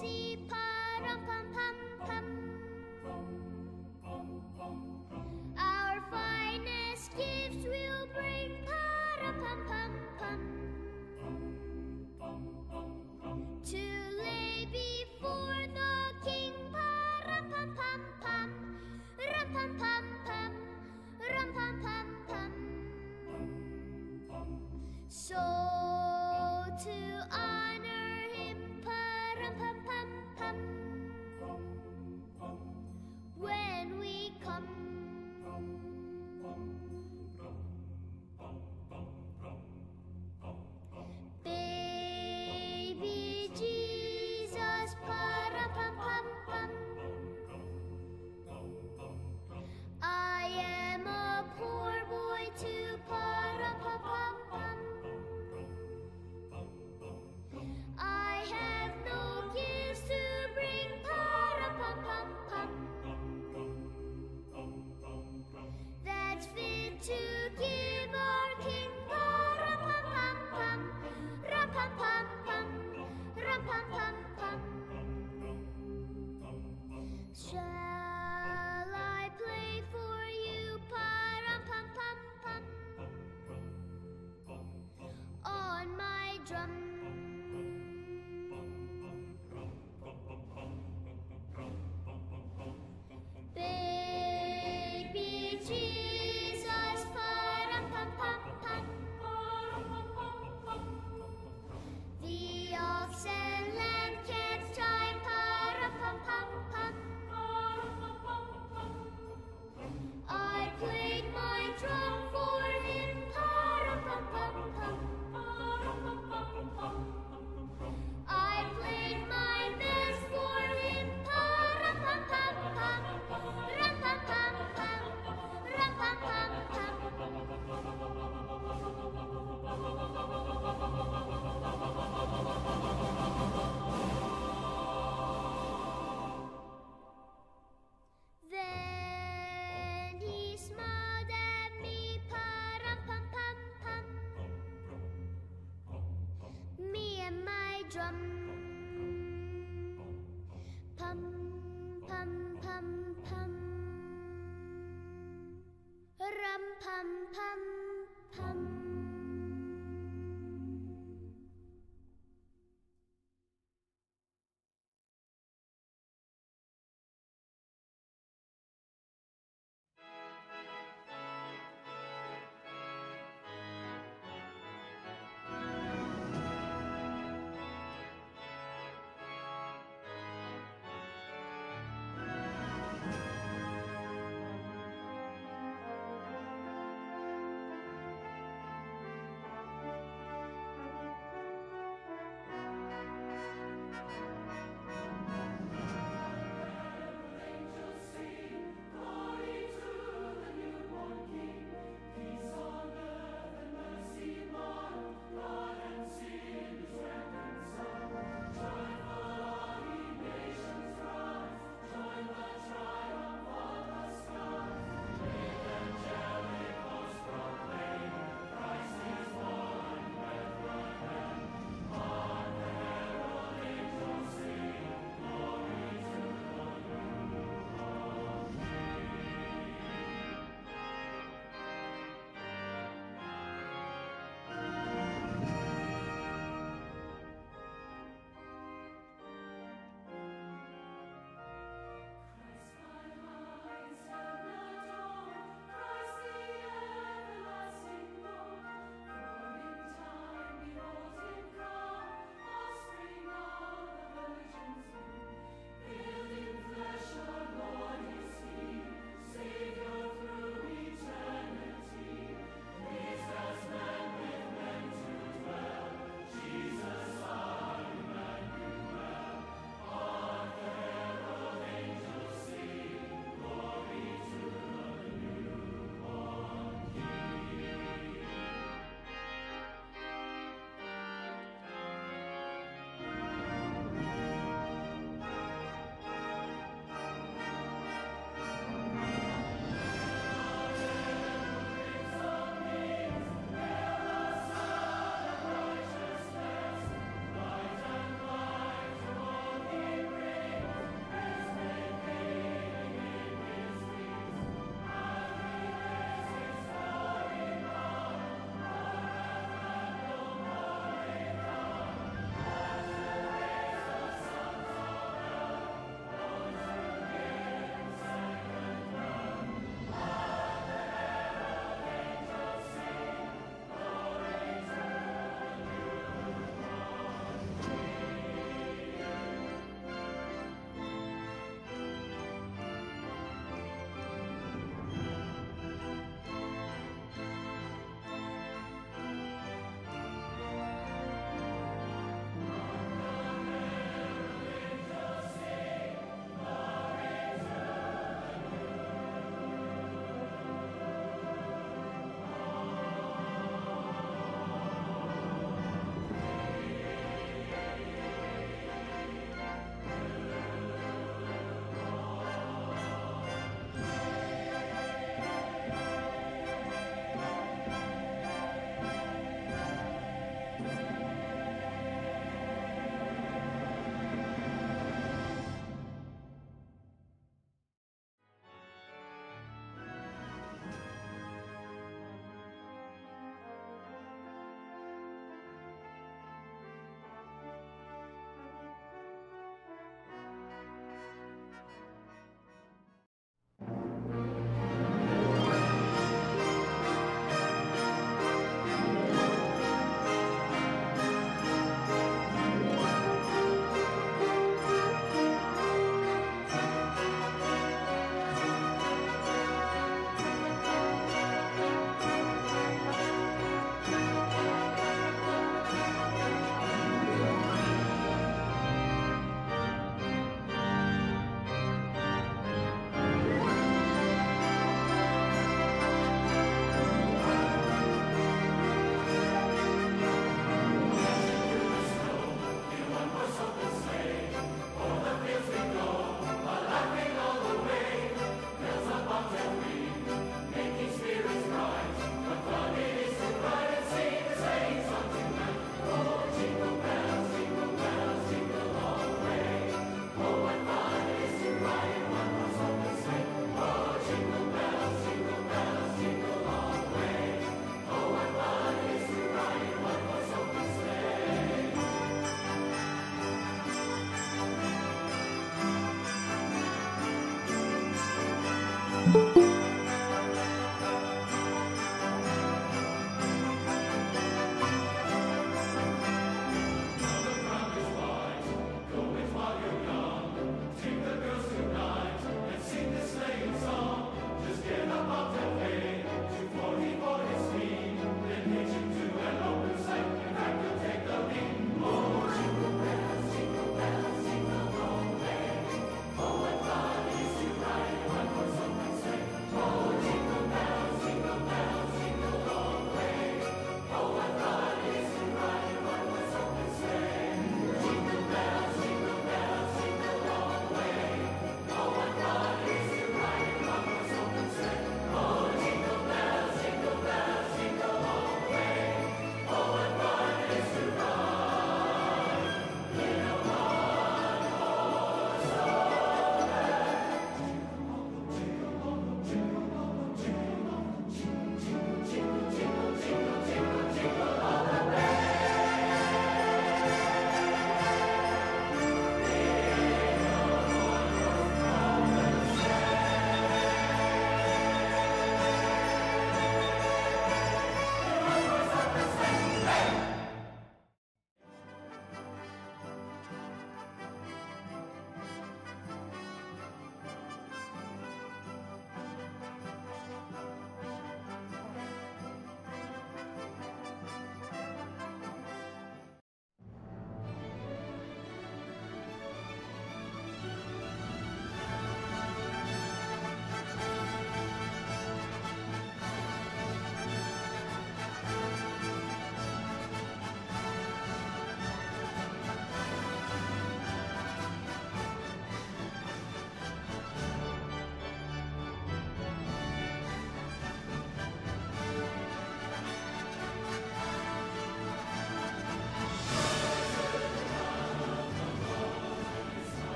see, pa-rum-pum-pum-pum. Our finest gifts we'll bring, pa-rum-pum-pum-pum, to lay before the king, pa-rum-pum-pum-pum, rum-pum-pum-pum, rum-pum-pum-pum. So to honor him, pa-rum-pum-pum-pum, when we come, baby Jesus, pa-rum-pum-pum-pum, I am a poor boy too, pa-rum-pum-pum-pum. I have no gifts to bring, pa-rum-pum-pum-pum, that's fit to give our king, pa-rum-pum-pum-pum, rum-pum-pum-pum, rum-pum-pum-pum. Shall I play for you, pa-rum-pum-pum-pum, on my drum? Baby Jesus, pa-rum-pum-pum-pum, the oxen land can't time, pa-rum-pum-pum-pum. I played my drum for him, pa-rum-pum-pum-pum. I played my best for him, pa-rum-pum-pum-pum, rum-pum-pum-pum, rum-pum-pum-pum. Then he smiled at me, pa-rum-pum-pum-pum, me and my drum, pum-pum-pum-pum, rum-pum-pum-pum.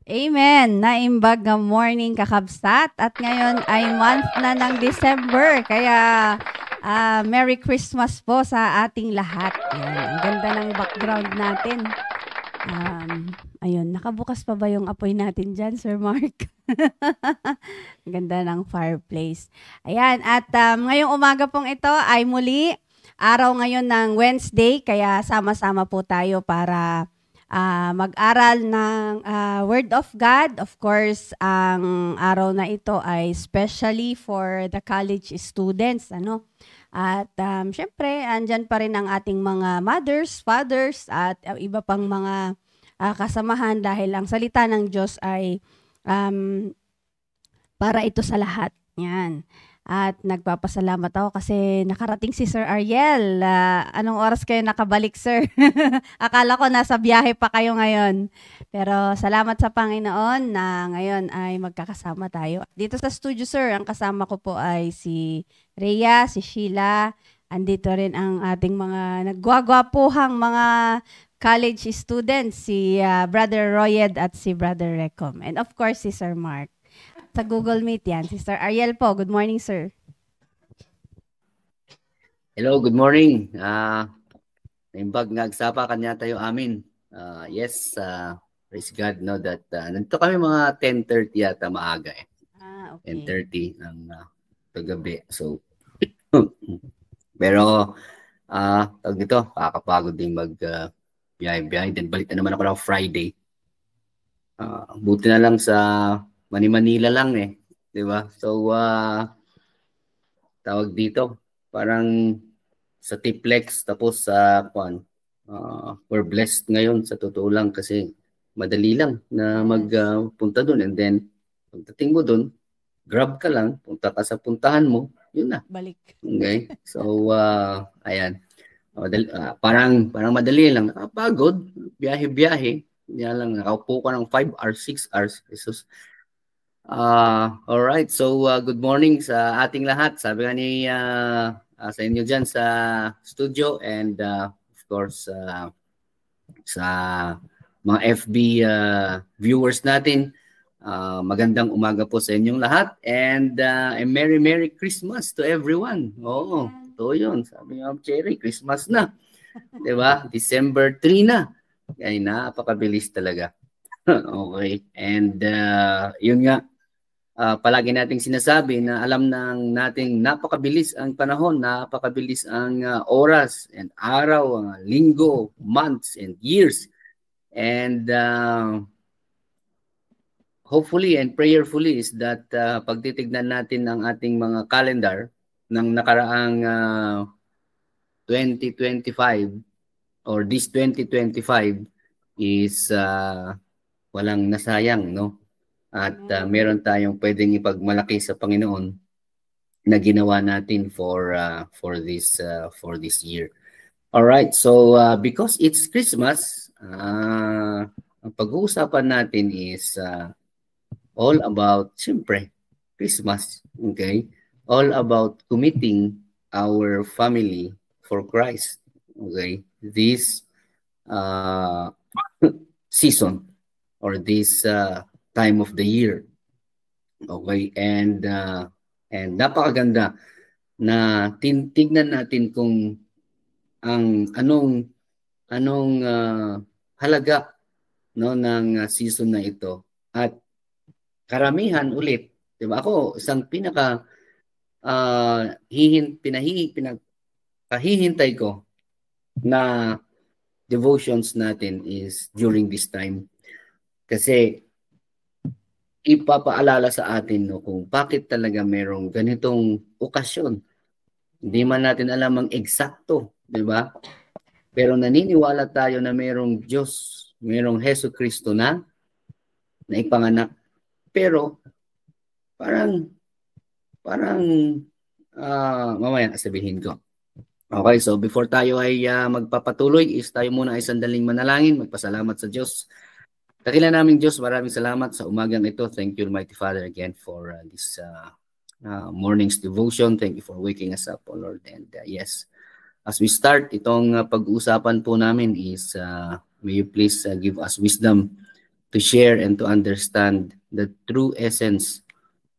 Amen. Naimbag nga morning kakabsat at ngayon ay month na ng December. Kaya Merry Christmas po sa ating lahat. Yan, ang ganda ng background natin. Ayun, nakabukas pa ba yung apoy natin dyan, Sir Mark? Ang ganda ng fireplace. Ayan, at ngayong umaga pong ito ay muli araw ngayon ng Wednesday, kaya sama-sama po tayo para mag-aral ng Word of God. Of course, ang araw na ito ay especially for the college students, ano? At syempre, andyan pa rin ang ating mga mothers, fathers, at iba pang mga kasamahan dahil ang salita ng Diyos ay para ito sa lahat. Yan. At nagpapasalamat ako kasi nakarating si Sir Ariel. Anong oras kayo nakabalik, Sir? Akala ko nasa biyahe pa kayo ngayon. Pero salamat sa Panginoon na ngayon ay magkakasama tayo. Dito sa studio, Sir, ang kasama ko po ay si Rhea, si Sheila. Andito rin ang ating mga nagwagwapuhang mga college students, si Brother Royed at si Brother Recom. And of course, si Sir Mark. Sa Google Meet yan. Si Sir Ariel po. Good morning, sir. Hello, good morning. Naimbag nga agsapa kanya tayo amin. Yes, praise God, no, that nandito kami mga 10:30 yata maaga eh. Okay. 10:30 ng paggabi. So, pero, tawag dito, kakapagod din biyahe. Then balik na naman ako ng Friday. Buti na lang sa Manila lang eh, 'di ba? So tawag dito, parang sa Tiplex tapos sa we're blessed ngayon sa totoo lang kasi madali lang na magpunta doon, and then pagdating mo doon, grab ka lang, punta ka sa puntahan mo, yun na. Balik. Okay? So ayan. Parang madali lang, nakapagod, biyahe. Yan lang, nakaupo ka ng 5 hours, 6 hours. Jesus. All right. So good morning sa ating lahat. Sabi nga ni sa inyo diyan sa studio, and of course sa mga FB viewers natin. Magandang umaga po sa inyong lahat, and a Merry Christmas to everyone. Oo, to yun. Sabi nga, Cherry, Christmas na. 'Di ba? December 3 na. Ay, napakabilis talaga. Okay. And yun nga, palagi nating sinasabi na alam nating napakabilis ang panahon, napakabilis ang oras and araw, linggo, months and years. And hopefully and prayerfully is that pagtitignan natin ang ating mga calendar ng nakaraang 2025 or this 2025 is walang nasayang, no? At meron tayong pwedeng ipagmalaki sa Panginoon na ginawa natin for this year. All right, so because it's Christmas, ang pag-uusapan natin is all about, siyempre, Christmas. Okay? All about committing our family for Christ. Okay? This season or this time of the year. Okay? And napakaganda na tignan natin kung ang anong halaga, no, ng season na ito. At karamihan ulit, 'di ba? Ako isang pinahihintay ko na devotions natin is during this time. Kasi ipapaalala sa atin, no, kung bakit talaga merong ganitong okasyon. Hindi man natin alam ang eksakto, di ba? Pero naniniwala tayo na merong Diyos, merong Hesus Kristo na ipanganak. Pero parang mamaya sabihin ko. Okay, so before tayo ay magpapatuloy, is tayo muna ay sandaling manalangin, magpasalamat sa Diyos. Dakila naming Diyos, maraming salamat sa umagang ito. Thank you, Almighty Father, again for this morning's devotion. Thank you for waking us up, oh Lord. And yes, as we start, itong pag-uusapan po namin is may you please give us wisdom to share and to understand the true essence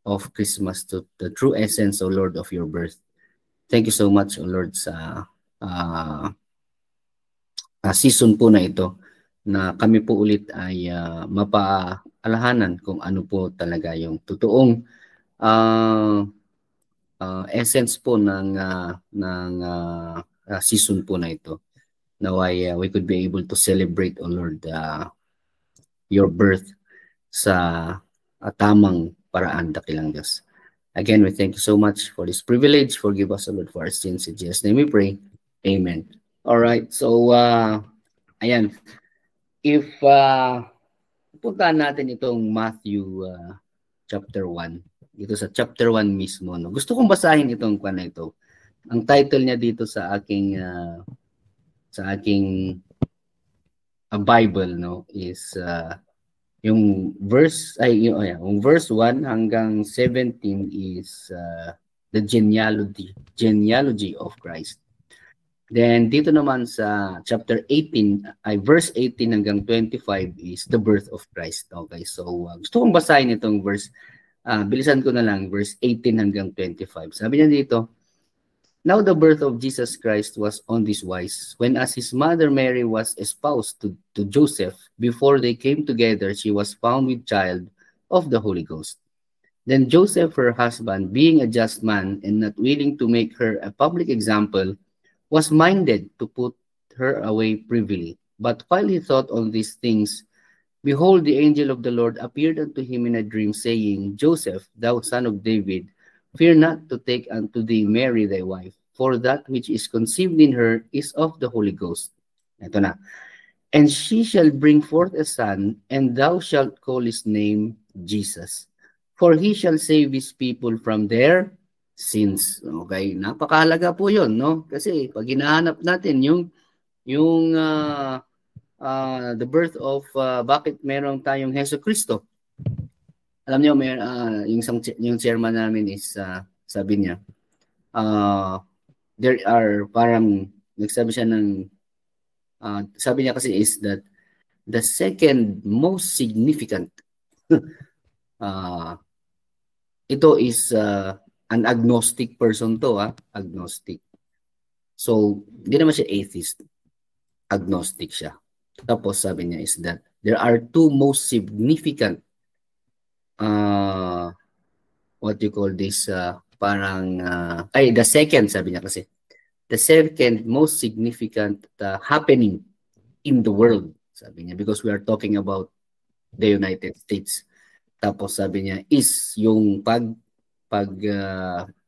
of Christmas, to the true essence, O Lord, of your birth. Thank you so much, O Lord, sa season po na ito, na kami po ulit ay mapaalahanan kung ano po talaga yung totoong essence po ng season po na ito. Now we could be able to celebrate, O Lord, your birth sa tamang paraan, dakilang Diyos. Again, we thank you so much for this privilege. Forgive us, O Lord, for our sins. In Jesus' name we pray. Amen. All right. So, ayan. If puntahan natin itong Matthew chapter 1. Dito sa chapter 1 mismo. No? Gusto kong basahin itong kwan na ito. Ang title niya dito sa aking Bible, no, is yung verse yung verse 1 hanggang 17 is the genealogy of Christ. Then dito naman sa chapter 18 ay verse 18 hanggang 25 is the birth of Christ. Okay, so gusto kong basahin itong verse, bilisan ko na lang, verse 18 hanggang 25. Sabi niya dito, "Now the birth of Jesus Christ was on this wise. When as his mother Mary was espoused to Joseph, before they came together, she was found with child of the Holy Ghost. Then Joseph, her husband, being a just man and not willing to make her a public example, was minded to put her away privily. But while he thought on these things, behold, the angel of the Lord appeared unto him in a dream, saying, Joseph, thou son of David, fear not to take unto thee Mary thy wife, for that which is conceived in her is of the Holy Ghost." Ito na. "And she shall bring forth a son, and thou shalt call his name Jesus, for he shall save his people from their sins." Okay, napakahalaga po 'yon, no? Kasi pag hinahanap natin yung the birth of bakit meron tayong Hesus Kristo. Alam niyo, yung chairman namin is sabi niya, there are parang nagsabi siya ng sabi niya kasi is that the second most significant ito is an agnostic person to, agnostic. So, hindi naman siya atheist. Agnostic siya. Tapos sabi niya is that there are two most significant what you call this the second, sabi niya kasi, the second most significant happening in the world, sabi niya, because we are talking about the United States. Tapos sabi niya is yung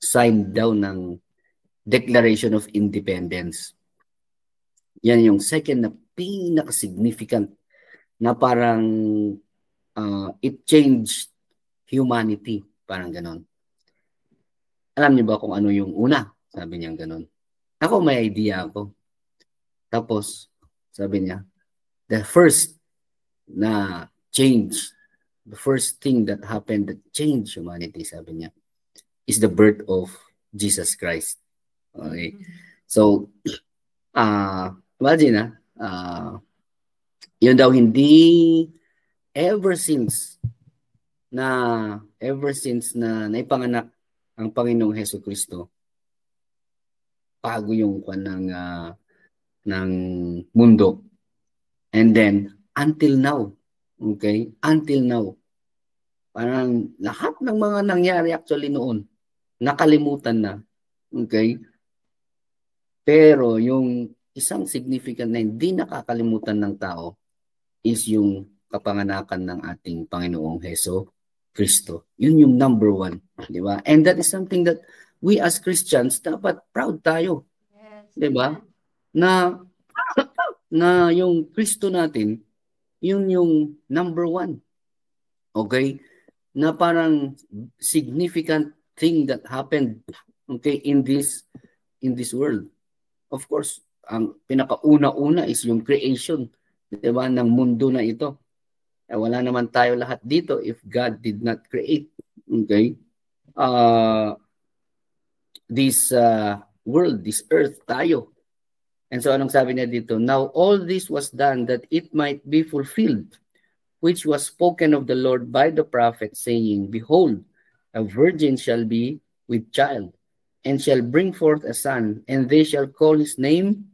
sign daw ng Declaration of Independence. Yan yung second na pinaka-significant na parang it changed humanity, parang ganon. Alam niyo ba kung ano yung una? Sabi niya ganon. Ako may idea ako. Tapos sabi niya, the first na change, the first thing that happened that changed humanity, sabi niya, is the birth of Jesus Christ. Okay. So, imagine yun daw, hindi ever since na naipanganak ang Panginoong Hesus Kristo, bago yung ng mundo. And then, until now, okay? Until now, parang lahat ng mga nangyari actually noon, nakalimutan na. Okay? Pero yung isang significant na hindi nakakalimutan ng tao is yung kapanganakan ng ating Panginoong Hesus Kristo. Yun yung number one. Di ba? And that is something that we as Christians dapat proud tayo. Yes. Di ba? Na yung Kristo natin, yun yung number one. Okay? Na parang significant thing that happened, okay, in this world. Of course, ang pinakauna-una is yung creation, diba, ng mundo na ito. Wala naman tayo lahat dito if God did not create, okay, this world, this earth, tayo. And so anong sabi niya dito? Now all this was done that it might be fulfilled which was spoken of the Lord by the prophet, saying, Behold, a virgin shall be with child, and shall bring forth a son, and they shall call his name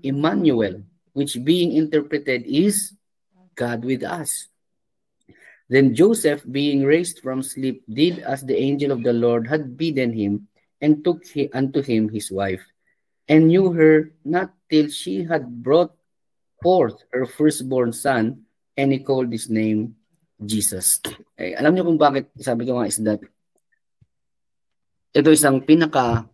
Emmanuel, which being interpreted is God with us. Then Joseph, being raised from sleep, did as the angel of the Lord had bidden him, and took unto him his wife, and knew her not till she had brought forth her firstborn son, and he called his name Jesus. Alam niyo kung bakit sabi ko nga is that ito isang pinaka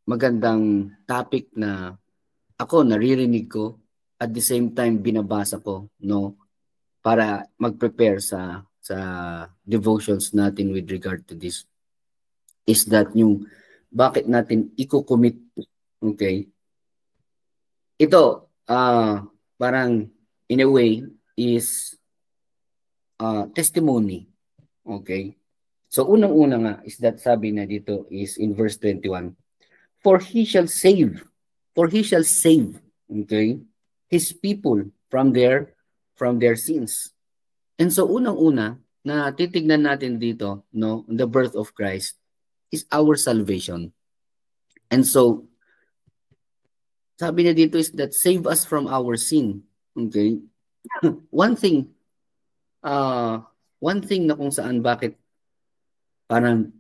magandang topic na ako naririnig ko at the same time binabasa ko, no, para mag-prepare sa devotions natin with regard to this, is that yung bakit natin i-commit. Okay, ito parang in a way is testimony. Okay, so unang-una nga is that sabi na dito is in verse 21, for he shall save, okay, his people from their sins. And so unang-una na titignan natin dito, no, the birth of Christ is our salvation. And so sabi niya dito is that save us from our sin. Okay? One thing na kung saan bakit parang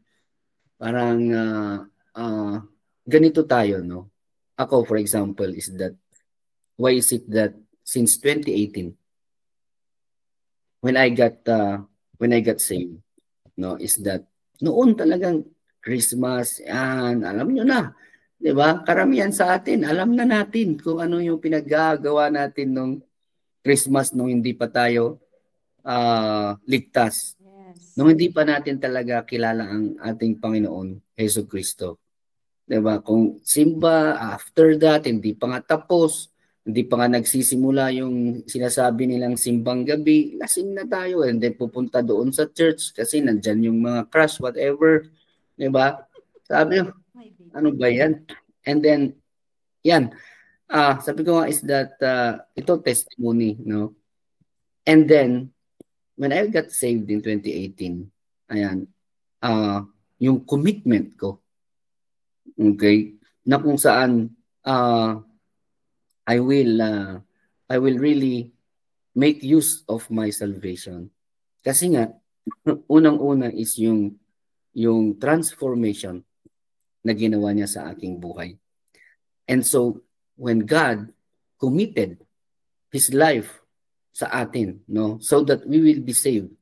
ganito tayo, no? Ako, for example, is that why is it that since 2018 when I got saved, no, is that noon talagang Christmas, and alam nyo na, di ba? Karamihan sa atin, alam na natin kung ano yung pinaggagawa natin nung Christmas nung hindi pa tayo ligtas. Yes. Nung hindi pa natin talaga kilala ang ating Panginoon, Hesus Kristo. Di ba? Kung simba, after that, hindi pa nga tapos, hindi pa nga nagsisimula yung sinasabi nilang simbang gabi, lasing na tayo, and then pupunta doon sa church kasi nandyan yung mga crush, whatever. Diba? Sabi ko, ano ba yan? And then, yan. Sabi ko nga is that ito testimony, no? And then, when I got saved in 2018, ayan, yung commitment ko, okay, na kung saan I will really make use of my salvation. Kasi nga, unang-una is yung transformation na ginawa niya sa aking buhay. And so, when God committed His life sa atin, no, so that we will be saved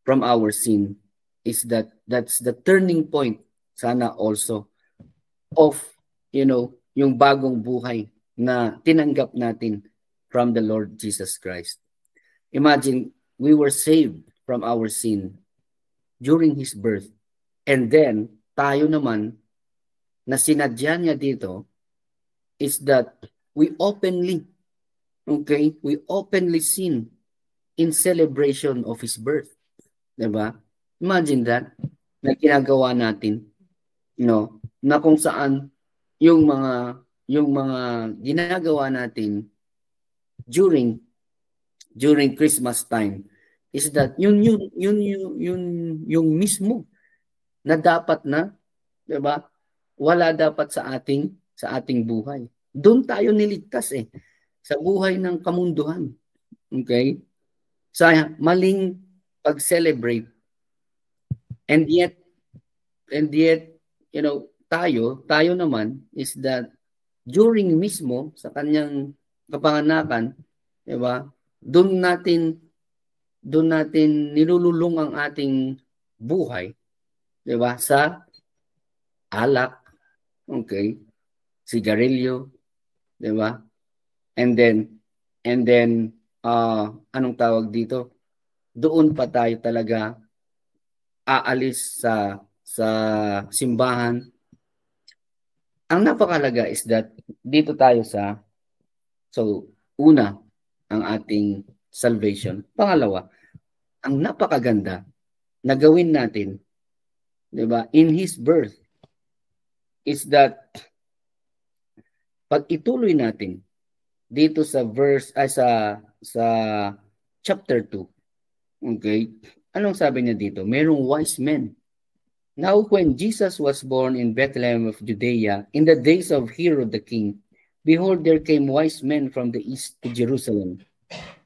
from our sin, is that's the turning point, sana also, of, yung bagong buhay na tinanggap natin from the Lord Jesus Christ. Imagine, we were saved from our sin during His birth. And then, tayo naman, na sinadya niya dito, is that we openly sin in celebration of His birth. Diba? Imagine that, na ginagawa natin, na kung saan yung mga ginagawa natin during Christmas time is that yung mismo na dapat na, 'di ba? Wala dapat sa ating buhay. Doon tayo niligtas sa buhay ng kamunduhan. Okay? Sa maling pag-celebrate. And yet tayo naman is that during mismo sa kanyang kapanganakan, 'di ba? Doon natin nilululong ang ating buhay, 'di ba? Sa alak, okay? Sigarilyo, 'di ba? And then anong tawag dito? Doon pa tayo talaga aalis sa simbahan. Ang napakalaga is that dito tayo una, ang ating salvation. Pangalawa, ang napakaganda na gawin natin, 'di ba, in His birth, is that pag ituloy natin dito sa verse ay sa chapter 2. Okay? Anong sabi niya dito? Merong wise men. Now when Jesus was born in Bethlehem of Judea in the days of Herod the king, behold, there came wise men from the east to Jerusalem.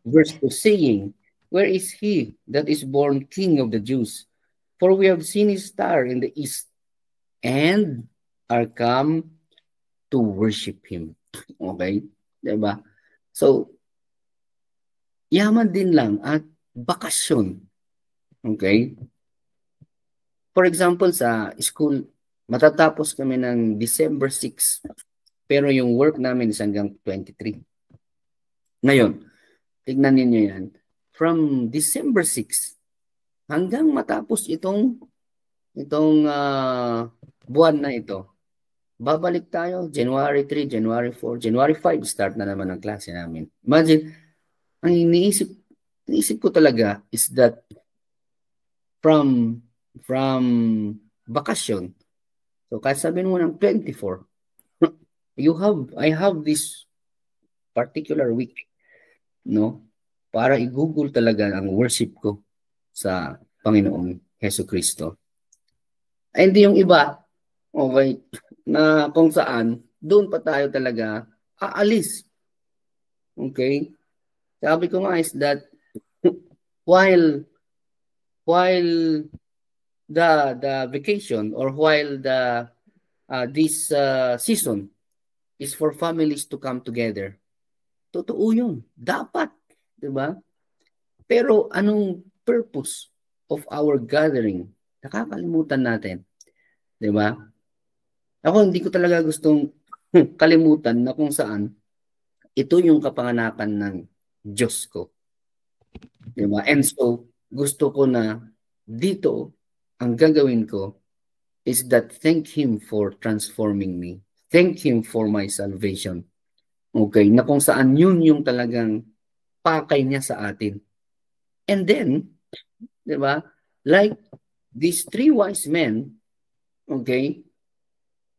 Verse 2 saying, where is he that is born king of the Jews? For we have seen his star in the east and are come to worship him. Okay? Diba? So, yaman din lang at bakasyon. Okay? For example, sa school, matatapos kami ng December 6, pero yung work namin is hanggang 23. Ngayon, tignan ninyo yan. From December 6 hanggang matapos itong buwan na ito, babalik tayo January 3, January 4, January 5, start na naman ang klase namin. Imagine, ang iniisip ko talaga is that from bakasyon, so kahit sabihin mo ng 24, I have this particular week, no? Para i-google talaga ang worship ko sa Panginoong Hesus Kristo. Ay, hindi yung iba, okay, na kung saan, doon pa tayo talaga aalis. Okay? Sabi ko nga is that while the vacation or while this season is for families to come together, totoo yun. Dapat. Diba? Pero anong purpose of our gathering? Nakakalimutan natin. Diba? Ako hindi ko talaga gustong kalimutan na kung saan ito yung kapanganakan ng Diyos ko. Diba? And so, gusto ko na dito, ang gagawin ko is that thank Him for transforming me. Thank Him for my salvation. Okay? Na kung saan yun yung talagang pakay niya sa atin. And then, di ba, like these 3 wise men, okay,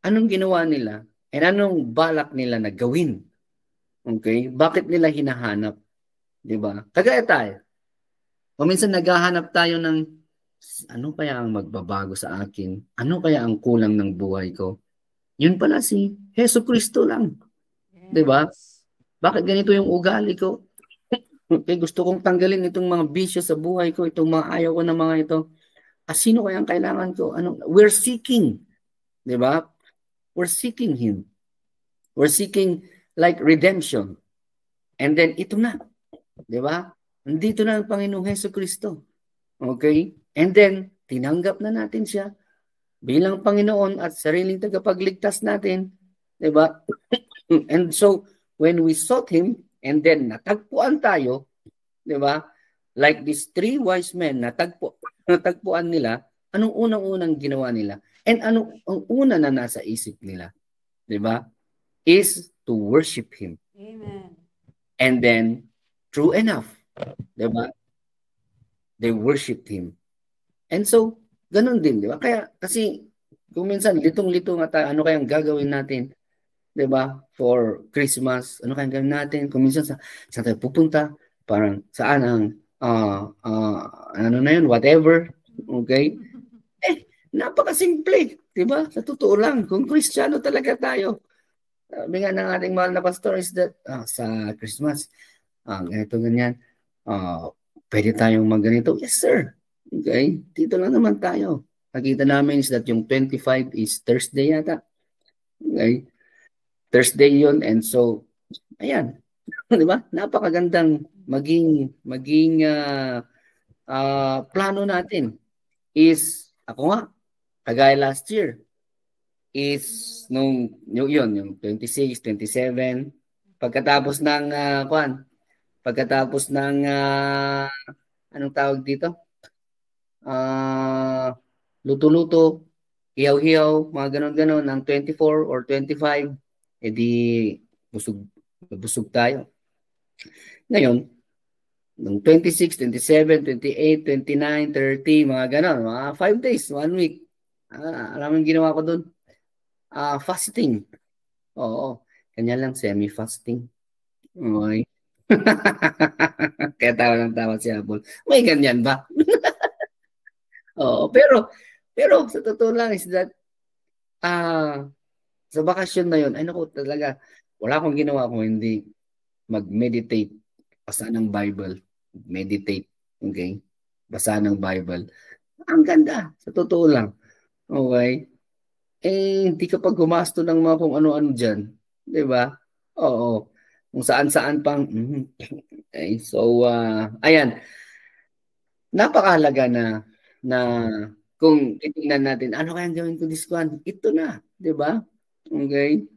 anong ginawa nila? And anong balak nila na gawin? Okay, bakit nila hinahanap? Di ba? Kagaya tayo. O minsan naghahanap tayo ng ano kaya ang magbabago sa akin? Ano kaya ang kulang ng buhay ko? Yun pala si Hesus Kristo lang. Yes. Di ba? Bakit ganito yung ugali ko? Okay, gusto kong tanggalin itong mga bisyo sa buhay ko, itong mga ayaw ko na mga ito. Sino kaya ang kailangan ko? We're seeking. Di ba? We're seeking Him. We're seeking like redemption. And then ito na. Di ba? Nandito na ang Panginoong Hesus Kristo. Okay? And then, tinanggap na natin siya bilang Panginoon at sariling tagapagligtas natin. Di ba? And so, when we sought Him, and then natagpuan tayo, di ba? Like these 3 wise men, natagpuan nila, anong unang-unang ginawa nila? And anong ang una na nasa isip nila? Di ba? Is to worship Him. Amen. And then, true enough, di ba? They worshiped Him. And so, ganun din, di ba? Kaya, kasi, kung minsan, litong-lito nga tayo, ano kayang gagawin natin? Diba? For Christmas, ano kayang gawin natin? Kung minsan saan tayo pupunta, parang saan ang ano na yun, whatever. Okay? Napakasimple. Diba? Sa totoo lang, kung Kristiyano talaga tayo. Sabi nga ng ating mahal na pastor is that sa Christmas, ganito ganyan, pwede tayong magganito. Yes, sir. Okay? Dito lang naman tayo. Nakita namin is that yung 25 is Thursday yata. Okay? Thursday yun, and so, ayan, di ba? Napakagandang maging plano natin is, ako nga, kagaya last year, is yung 26, 27, pagkatapos ng, anong tawag dito? Luto-luto, hiyaw-hiyaw, mga ganon-ganon, ng 24 or 25, edi busog tayo. Ngayon, ng 26, 27, 28, 29, 30, mga ganon, mga 5 days, 1 week. Alam mo ginawa ko doon? Fasting. Oo, kanya lang semi-fasting. Okay. Kaya tawa ng tawa si Apple. May ganyan ba? Oo, pero sa totoo lang is that ah sa bakasyon na yun, ay naku talaga, wala akong ginawa kung hindi mag-meditate, basa ng Bible, meditate, okay? Basa ng Bible. Ang ganda, sa totoo lang. Okay? Hindi ka pa gumasto ng mga kung ano-ano dyan. Di ba? Oo. Kung saan-saan pang, so, ayan, napakahalaga na kung titingnan natin, ano kayang gawin ko this one? Ito na, di ba? Okay?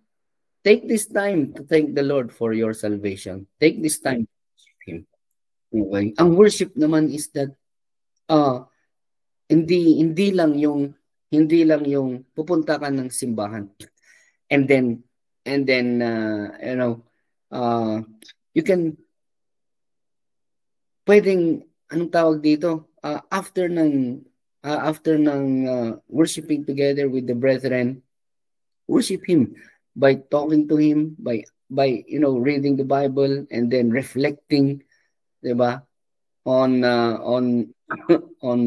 Take this time to thank the Lord for your salvation. Take this time to worship Him. Okay? Ang worship naman is that uh, hindi lang yung pupunta ka ng simbahan and then uh, you can pwedeng anong tawag dito after ng worshiping together with the brethren, worship Him by talking to Him, by reading the Bible and then reflecting, 'di ba, on on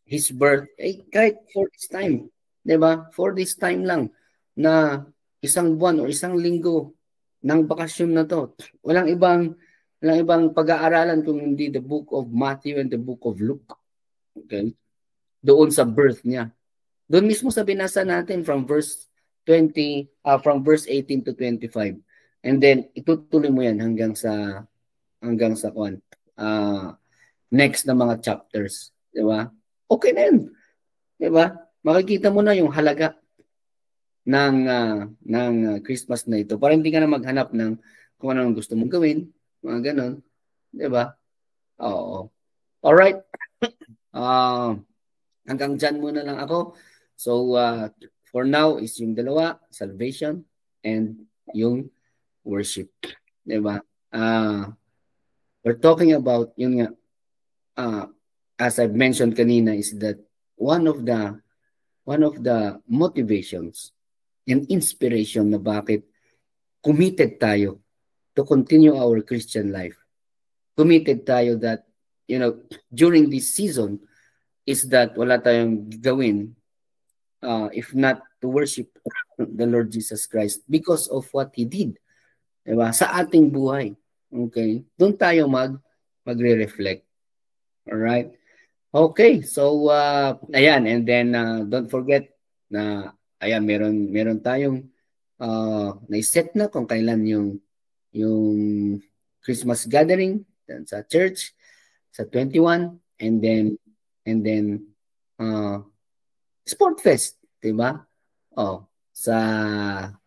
His birth. Kahit for this time, 'di ba, for this time lang na isang buwan o isang linggo ng bakasyon na to, walang ibang pag-aaralan kung hindi the book of Matthew and the book of Luke. Okay? Doon sa birth niya. Doon mismo sa binasa natin from verse 18 to 25. And then itutuloy mo yan hanggang sa next na mga chapters, 'di ba? Okay na 'yun. 'Di ba? Makikita mo na yung halaga ng Christmas na ito para hindi ka na maghanap ng kung ano ang gusto mong gawin, mga ganon, 'di ba? Oo. All right. Hanggang dyan muna lang ako. So for now is yung dalawa, salvation and yung worship, 'di ba? We're talking about yun nga, as I've mentioned kanina, is that one of the motivations and inspiration na bakit committed tayo to continue our Christian life. Committed tayo that, during this season is that wala tayong gawin if not to worship the Lord Jesus Christ because of what He did, diba? Sa ating buhay. Okay? Doon tayo magre-reflect. Alright? Okay, so ayan, and then don't forget na ayan, meron tayong na-set na kung kailan yung Christmas gathering sa church sa 21 and then Sport Fest, 'di ba? Sa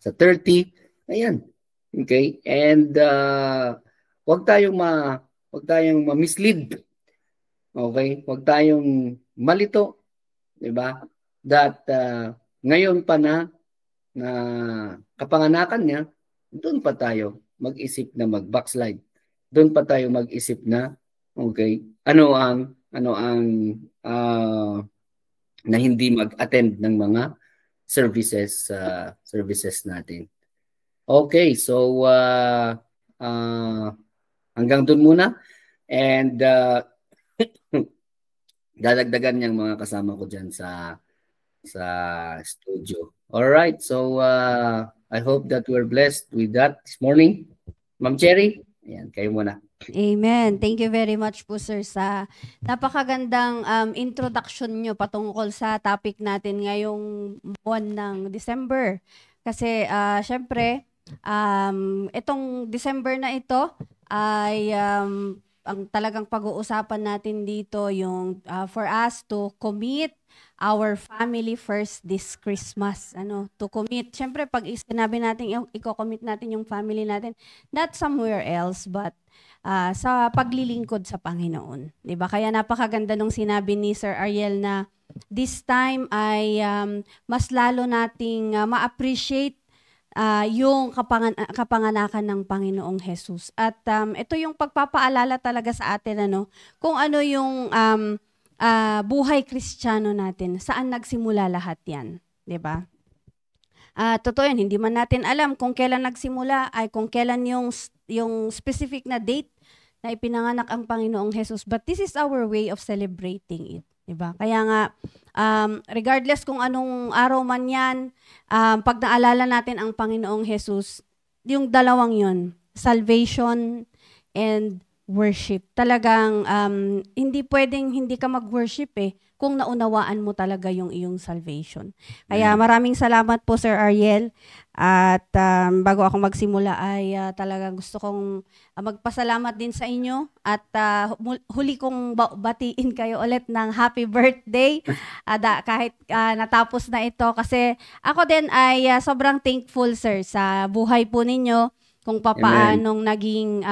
30, ayan. Okay? And wag tayong ma-mislead. Okay? Wag tayong malito, 'di ba? That ngayon pa na kapanganakan niya, doon pa tayo mag-isip na mag-backslide. Doon pa tayo mag-isip na okay, ano ang na hindi mag-attend ng mga services natin. Okay, so hanggang doon muna and dadagdagan niyang mga kasama ko dyan sa studio. All right, so I hope that we're blessed with that this morning. Ma'am Cherry, ayan, kayo muna. Amen. Thank you very much po, sir, sa napakagandang introduction nyo patungkol sa topic natin ngayong buwan ng December. Kasi syempre, itong December na ito ay ang talagang pag-uusapan natin dito yung for us to commit our family first this Christmas. To commit. Syempre, pag sinabi natin, i-commit natin yung family natin, not somewhere else, but sa paglilingkod sa Panginoon. 'Di ba? Kaya napakaganda nung sinabi ni Sir Ariel na this time ay mas lalo nating ma-appreciate yung kapanganakan ng Panginoong Jesus. At ito yung pagpapaalala talaga sa atin kung ano yung buhay Kristiyano natin. Saan nagsimula lahat 'yan, 'di ba? Totoo yan, hindi man natin alam kung kailan nagsimula ay kung kailan yung yung specific na date na ipinanganak ang Panginoong Jesus, but this is our way of celebrating it. Diba? Kaya nga, regardless kung anong araw man yan, pag naalala natin ang Panginoong Jesus, yung dalawang yun, salvation and worship. Talagang hindi pwedeng hindi ka mag-worship kung naunawaan mo talaga yung iyong salvation. Kaya maraming salamat po Sir Ariel. At bago ako magsimula ay talagang gusto kong magpasalamat din sa inyo at huli kong batiin kayo ulit ng happy birthday kahit natapos na ito, kasi ako din ay sobrang thankful sir sa buhay po ninyo kung papaanong naging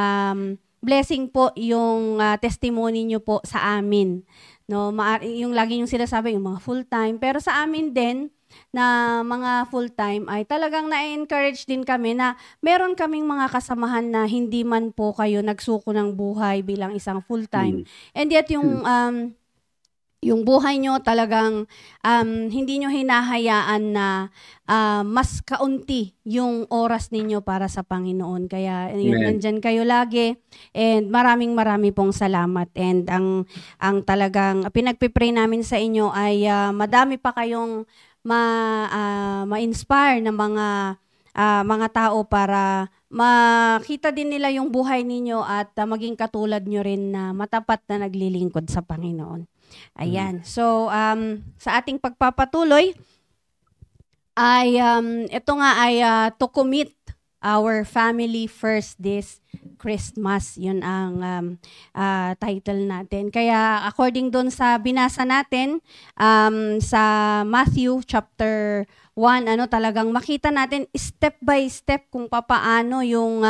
blessing po yung testimony nyo po sa amin. No, yung lagi yung sinasabi yung mga full-time, pero sa amin din na mga full-time ay talagang na-encourage din kami na meron kaming mga kasamahan na hindi man po kayo nagsuko ng buhay bilang isang full-time. And yet yung buhay nyo talagang hindi nyo hinahayaan na mas kaunti yung oras ninyo para sa Panginoon. Kaya yun, nandyan kayo lagi. And marami pong salamat. And ang talagang pinagpipray namin sa inyo ay madami pa kayong ma-inspire na mga tao para makita din nila yung buhay ninyo at maging katulad nyo rin na matapat na naglilingkod sa Panginoon. Ayan. So, sa ating pagpapatuloy, ay ito nga ay to commit our family first this Christmas. Yun ang title natin. Kaya according doon sa binasa natin sa Matthew chapter 1, talagang makita natin step by step kung papaano yung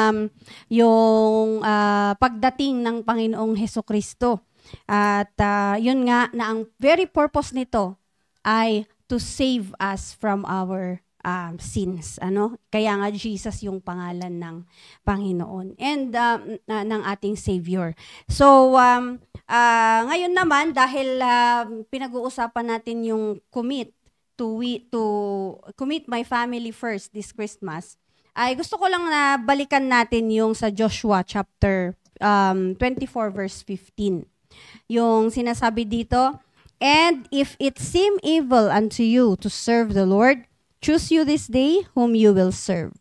pagdating ng Panginoong Hesukristo. At yun nga na ang very purpose nito ay to save us from our sins. Kaya nga Jesus yung pangalan ng Panginoon and ng ating Savior. So ngayon naman dahil pinag-uusapan natin yung to commit my family first this Christmas, ay gusto ko lang na balikan natin yung sa Joshua chapter 24 verse 15. Yung sinasabi dito, "And if it seem evil unto you to serve the Lord, choose you this day whom you will serve,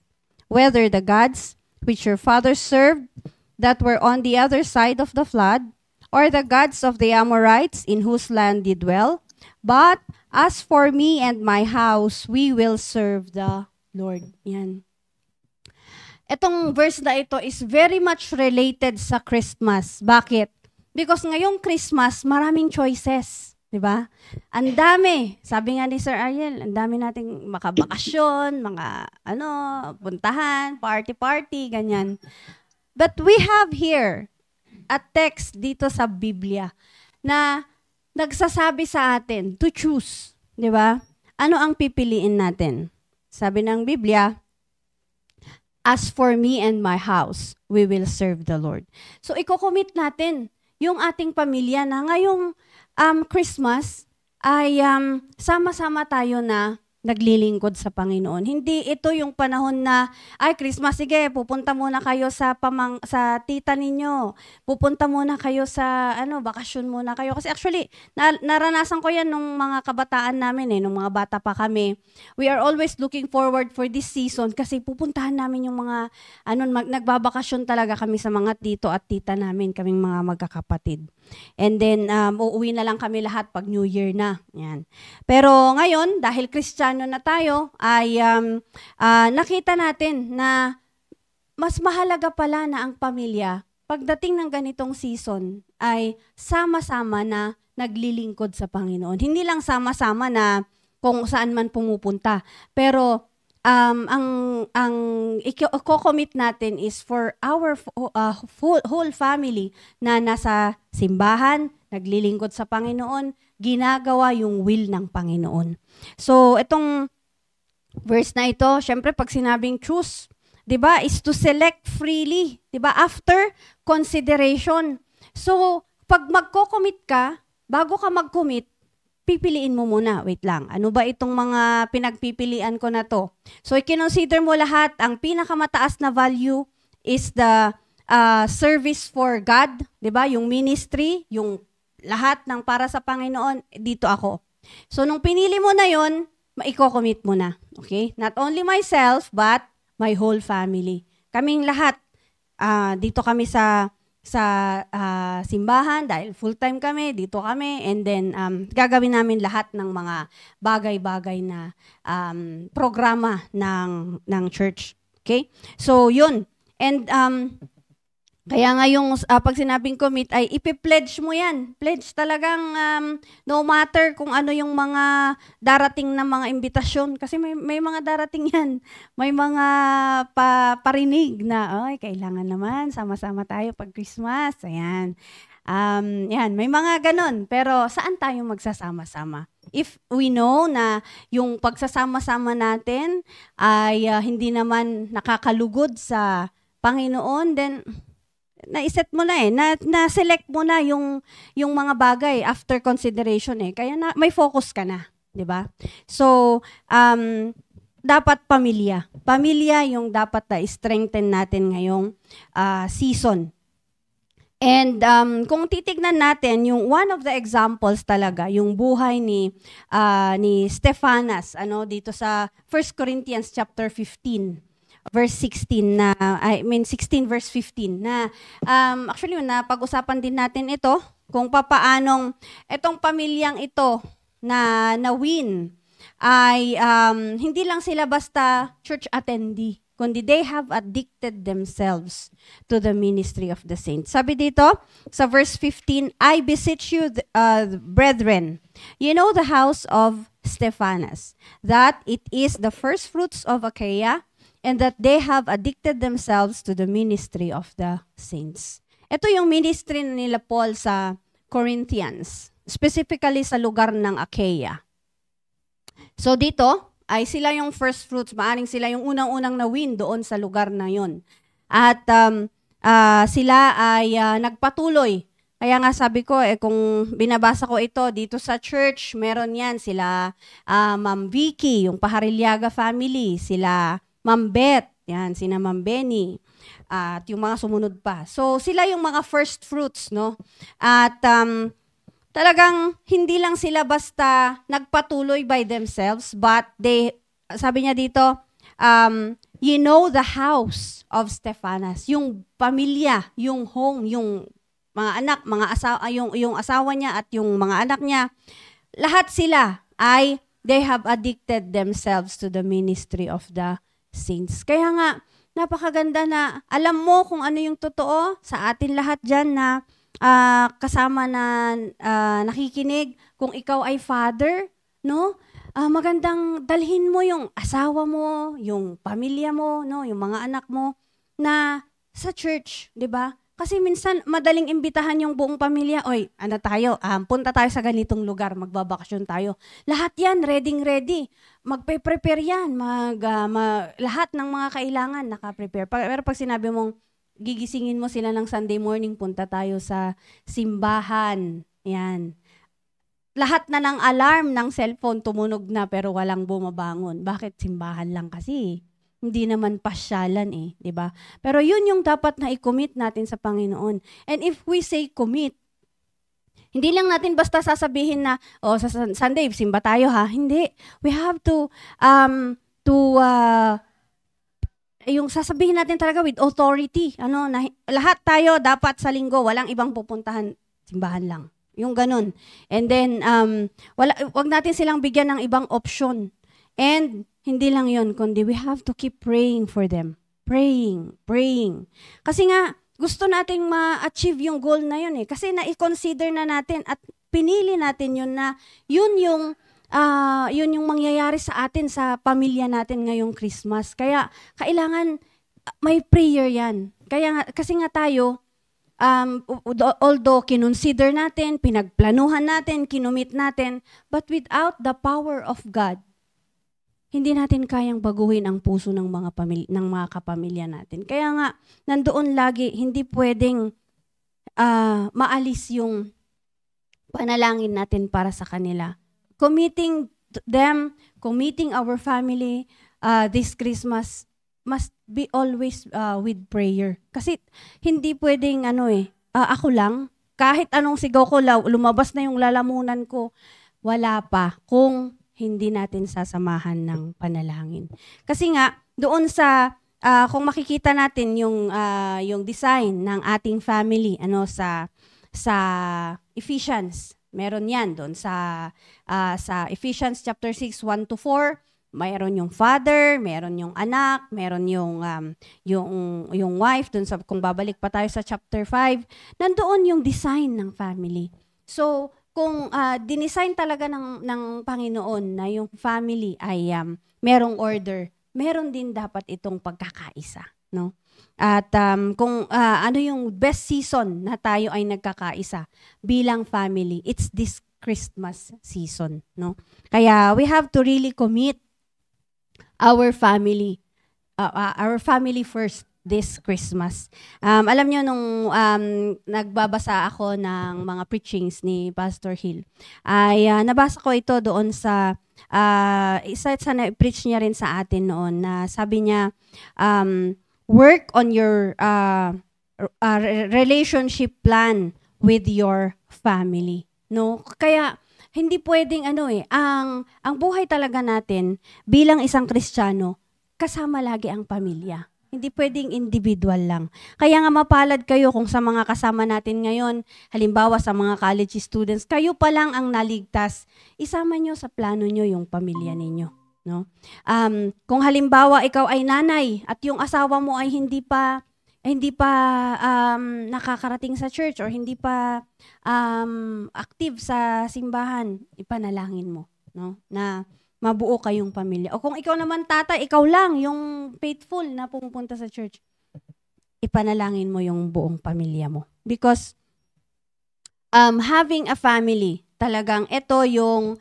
whether the gods which your fathers served that were on the other side of the flood, or the gods of the Amorites in whose land ye dwell. But as for me and my house, we will serve the Lord." Yan. Etong verse na ito is very much related sa Christmas. Bakit? Because ngayong Christmas, maraming choices. Diba? Ang dami. Sabi nga ni Sir Ariel, ang dami nating makabakasyon, mga puntahan, party, ganyan. But we have here a text dito sa Biblia na nagsasabi sa atin to choose. Diba? Ano ang pipiliin natin? Sabi ng Biblia, "As for me and my house, we will serve the Lord." So, iko-commit natin yung ating pamilya na ngayong Christmas ay sama-sama tayo na naglilingkod sa Panginoon. Hindi ito yung panahon na, ay Christmas, sige, pupunta muna kayo sa tita ninyo. Pupunta muna kayo sa bakasyon muna kayo. Kasi actually, naranasan ko yan nung mga kabataan namin nung mga bata pa kami. We are always looking forward for this season kasi pupuntahan namin yung mga nagbabakasyon talaga kami sa mga tito at tita namin, kaming mga magkakapatid. And then uuwi na lang kami lahat pag New Year na. Yan. Pero ngayon, dahil Kristiyano na tayo, ay nakita natin na mas mahalaga pala na ang pamilya pagdating ng ganitong season ay sama-sama na naglilingkod sa Panginoon. Hindi lang sama-sama na kung saan man pumupunta. Pero ang i-commit natin is for our whole family na nasa simbahan, naglilingkod sa Panginoon, ginagawa yung will ng Panginoon. So, itong verse na ito, syempre pag sinabing choose, 'di ba, is to select freely, 'di ba? After consideration. So, pag magko-commit ka, bago ka mag-commit, pipiliin mo muna. Wait lang. Ano ba itong mga pinagpipilian ko na to? So, i-consider mo lahat. Ang pinakamataas na value is the service for God, 'di ba? Yung ministry, yung lahat ng para sa Panginoon, dito ako. So nung pinili mo na 'yon, maiko-commit mo na. Okay? Not only myself, but my whole family. Kaming lahat, dito kami sa simbahan dahil full-time kami, dito kami, and then gagawin namin lahat ng mga bagay-bagay na programa ng church. Okay? So, yun. And kaya nga yung pag sinabing commit ay ipipledge mo yan. Pledge talagang no matter kung ano yung mga darating na mga imbitasyon. Kasi may mga darating yan. May mga parinig na, ay, kailangan naman, sama-sama tayo pag Christmas. Ayan. Yan, may mga ganon. Pero saan tayo magsasama-sama? If we know na yung pagsasama-sama natin ay hindi naman nakakalugod sa Panginoon, then na-set mo na na-select mo na yung mga bagay after consideration kaya may focus ka na, 'di ba? So, dapat pamilya. Pamilya yung dapat na strengthen natin ngayong season. And kung titignan natin yung one of the examples talaga, yung buhay ni Stephanas dito sa 1 Corinthians chapter 15. Verse 16 16 verse 15 na actually napag-usapan din natin ito kung papaanong itong pamilyang ito na win ay hindi lang sila basta church attendee, kundi they have addicted themselves to the ministry of the saints. Sabi dito sa verse 15, I beseech you, brethren, you know the house of Stephanas, that it is the first fruits of Achaia, and that they have addicted themselves to the ministry of the saints. Ito yung ministry nila Paul sa Corinthians, specifically sa lugar ng Achaia. So dito, ay sila yung first fruits, maaring sila yung unang-unang na-win doon sa lugar na yon. At sila ay nagpatuloy. Kaya nga sabi ko, kung binabasa ko ito dito sa church, meron yan sila Ma'am Vicky, yung Paharilyaga family, sila Ma'am Beth, yan, sina Ma'am Benny, at yung mga sumunod pa. So, sila yung mga first fruits, no? At talagang hindi lang sila basta nagpatuloy by themselves, but sabi niya dito, you know the house of Stephanas, yung pamilya, yung home, yung mga anak, yung asawa niya at yung mga anak niya, lahat sila ay they have addicted themselves to the ministry of the saints. Kaya nga, napakaganda na alam mo kung ano yung totoo sa atin lahat dyan na kasama na nakikinig. Kung ikaw ay father, no? Magandang dalhin mo yung asawa mo, yung pamilya mo, no? Yung mga anak mo na sa church, 'di ba? Kasi minsan madaling imbitahan yung buong pamilya, oy, punta tayo sa ganitong lugar, magbabakasyon tayo. Lahat yan, ready. Magpe-prepare yan, lahat ng mga kailangan naka-prepare. Pero pag sinabi mong, gigisingin mo sila ng Sunday morning, punta tayo sa simbahan, yan. Lahat na ng alarm ng cellphone tumunog na pero walang bumabangon. Bakit simbahan lang kasi? Hindi naman pasyalan 'di ba? Pero yun yung dapat na i-commit natin sa Panginoon. And if we say commit, hindi lang natin basta sasabihin na, sa Sunday, simba tayo ha. Hindi. We have to yung sasabihin natin talaga with authority. Na lahat tayo dapat sa linggo, walang ibang pupuntahan, simbahan lang. Yung ganun. And then, wag natin silang bigyan ng ibang option. And hindi lang yon, kundi we have to keep praying for them. Praying. Kasi nga, gusto nating ma-achieve yung goal na yun Kasi na-consider na natin at pinili natin yun na yun yung mangyayari sa atin, sa pamilya natin ngayong Christmas. Kaya, kailangan may prayer yan. Kasi nga tayo, although kinonsider natin, pinagplanuhan natin, kinumit natin, but without the power of God, hindi natin kayang baguhin ang puso ng mga kapamilya natin. Kaya nga, nandoon lagi, hindi pwedeng maalis yung panalangin natin para sa kanila. Committing them, committing our family this Christmas, must be always with prayer. Kasi hindi pwedeng ako lang, kahit anong sigaw ko, lumabas na yung lalamunan ko, wala pa kung hindi natin sasamahan ng panalangin. Kasi nga, doon sa, kung makikita natin yung design ng ating family, sa Ephesians, meron yan doon sa Ephesians chapter 6, 1-4, mayroon yung father, meron yung anak, meron yung wife, doon sa, kung babalik pa tayo sa chapter 5, nandoon yung design ng family. So, kung dinesign talaga ng Panginoon na yung family ay merong order, meron din dapat itong pagkakaisa, no? At kung ano yung best season na tayo ay nagkakaisa bilang family, it's this Christmas season, no? Kaya we have to really commit our family first this Christmas. Alam nyo, nung nagbabasa ako ng mga preachings ni Pastor Hill, ay nabasa ko ito doon sa isa sa na-preach niya rin sa atin noon, na sabi niya, work on your relationship plan with your family. No? Kaya hindi pwedeng ang buhay talaga natin bilang isang Kristiyano, kasama lagi ang pamilya. Hindi pwedeng individual lang. Kaya nga mapalad kayo kung sa mga kasama natin ngayon, halimbawa sa mga college students, kayo pa lang ang naligtas. Isama nyo sa plano nyo yung pamilya ninyo. No? Kung halimbawa ikaw ay nanay at yung asawa mo ay hindi pa nakakarating sa church or hindi pa active sa simbahan, ipanalangin mo, no? Na mabuo kayong pamilya. O kung ikaw naman tatay, ikaw lang yung faithful na pumupunta sa church, ipanalangin mo yung buong pamilya mo. Because having a family, talagang ito yung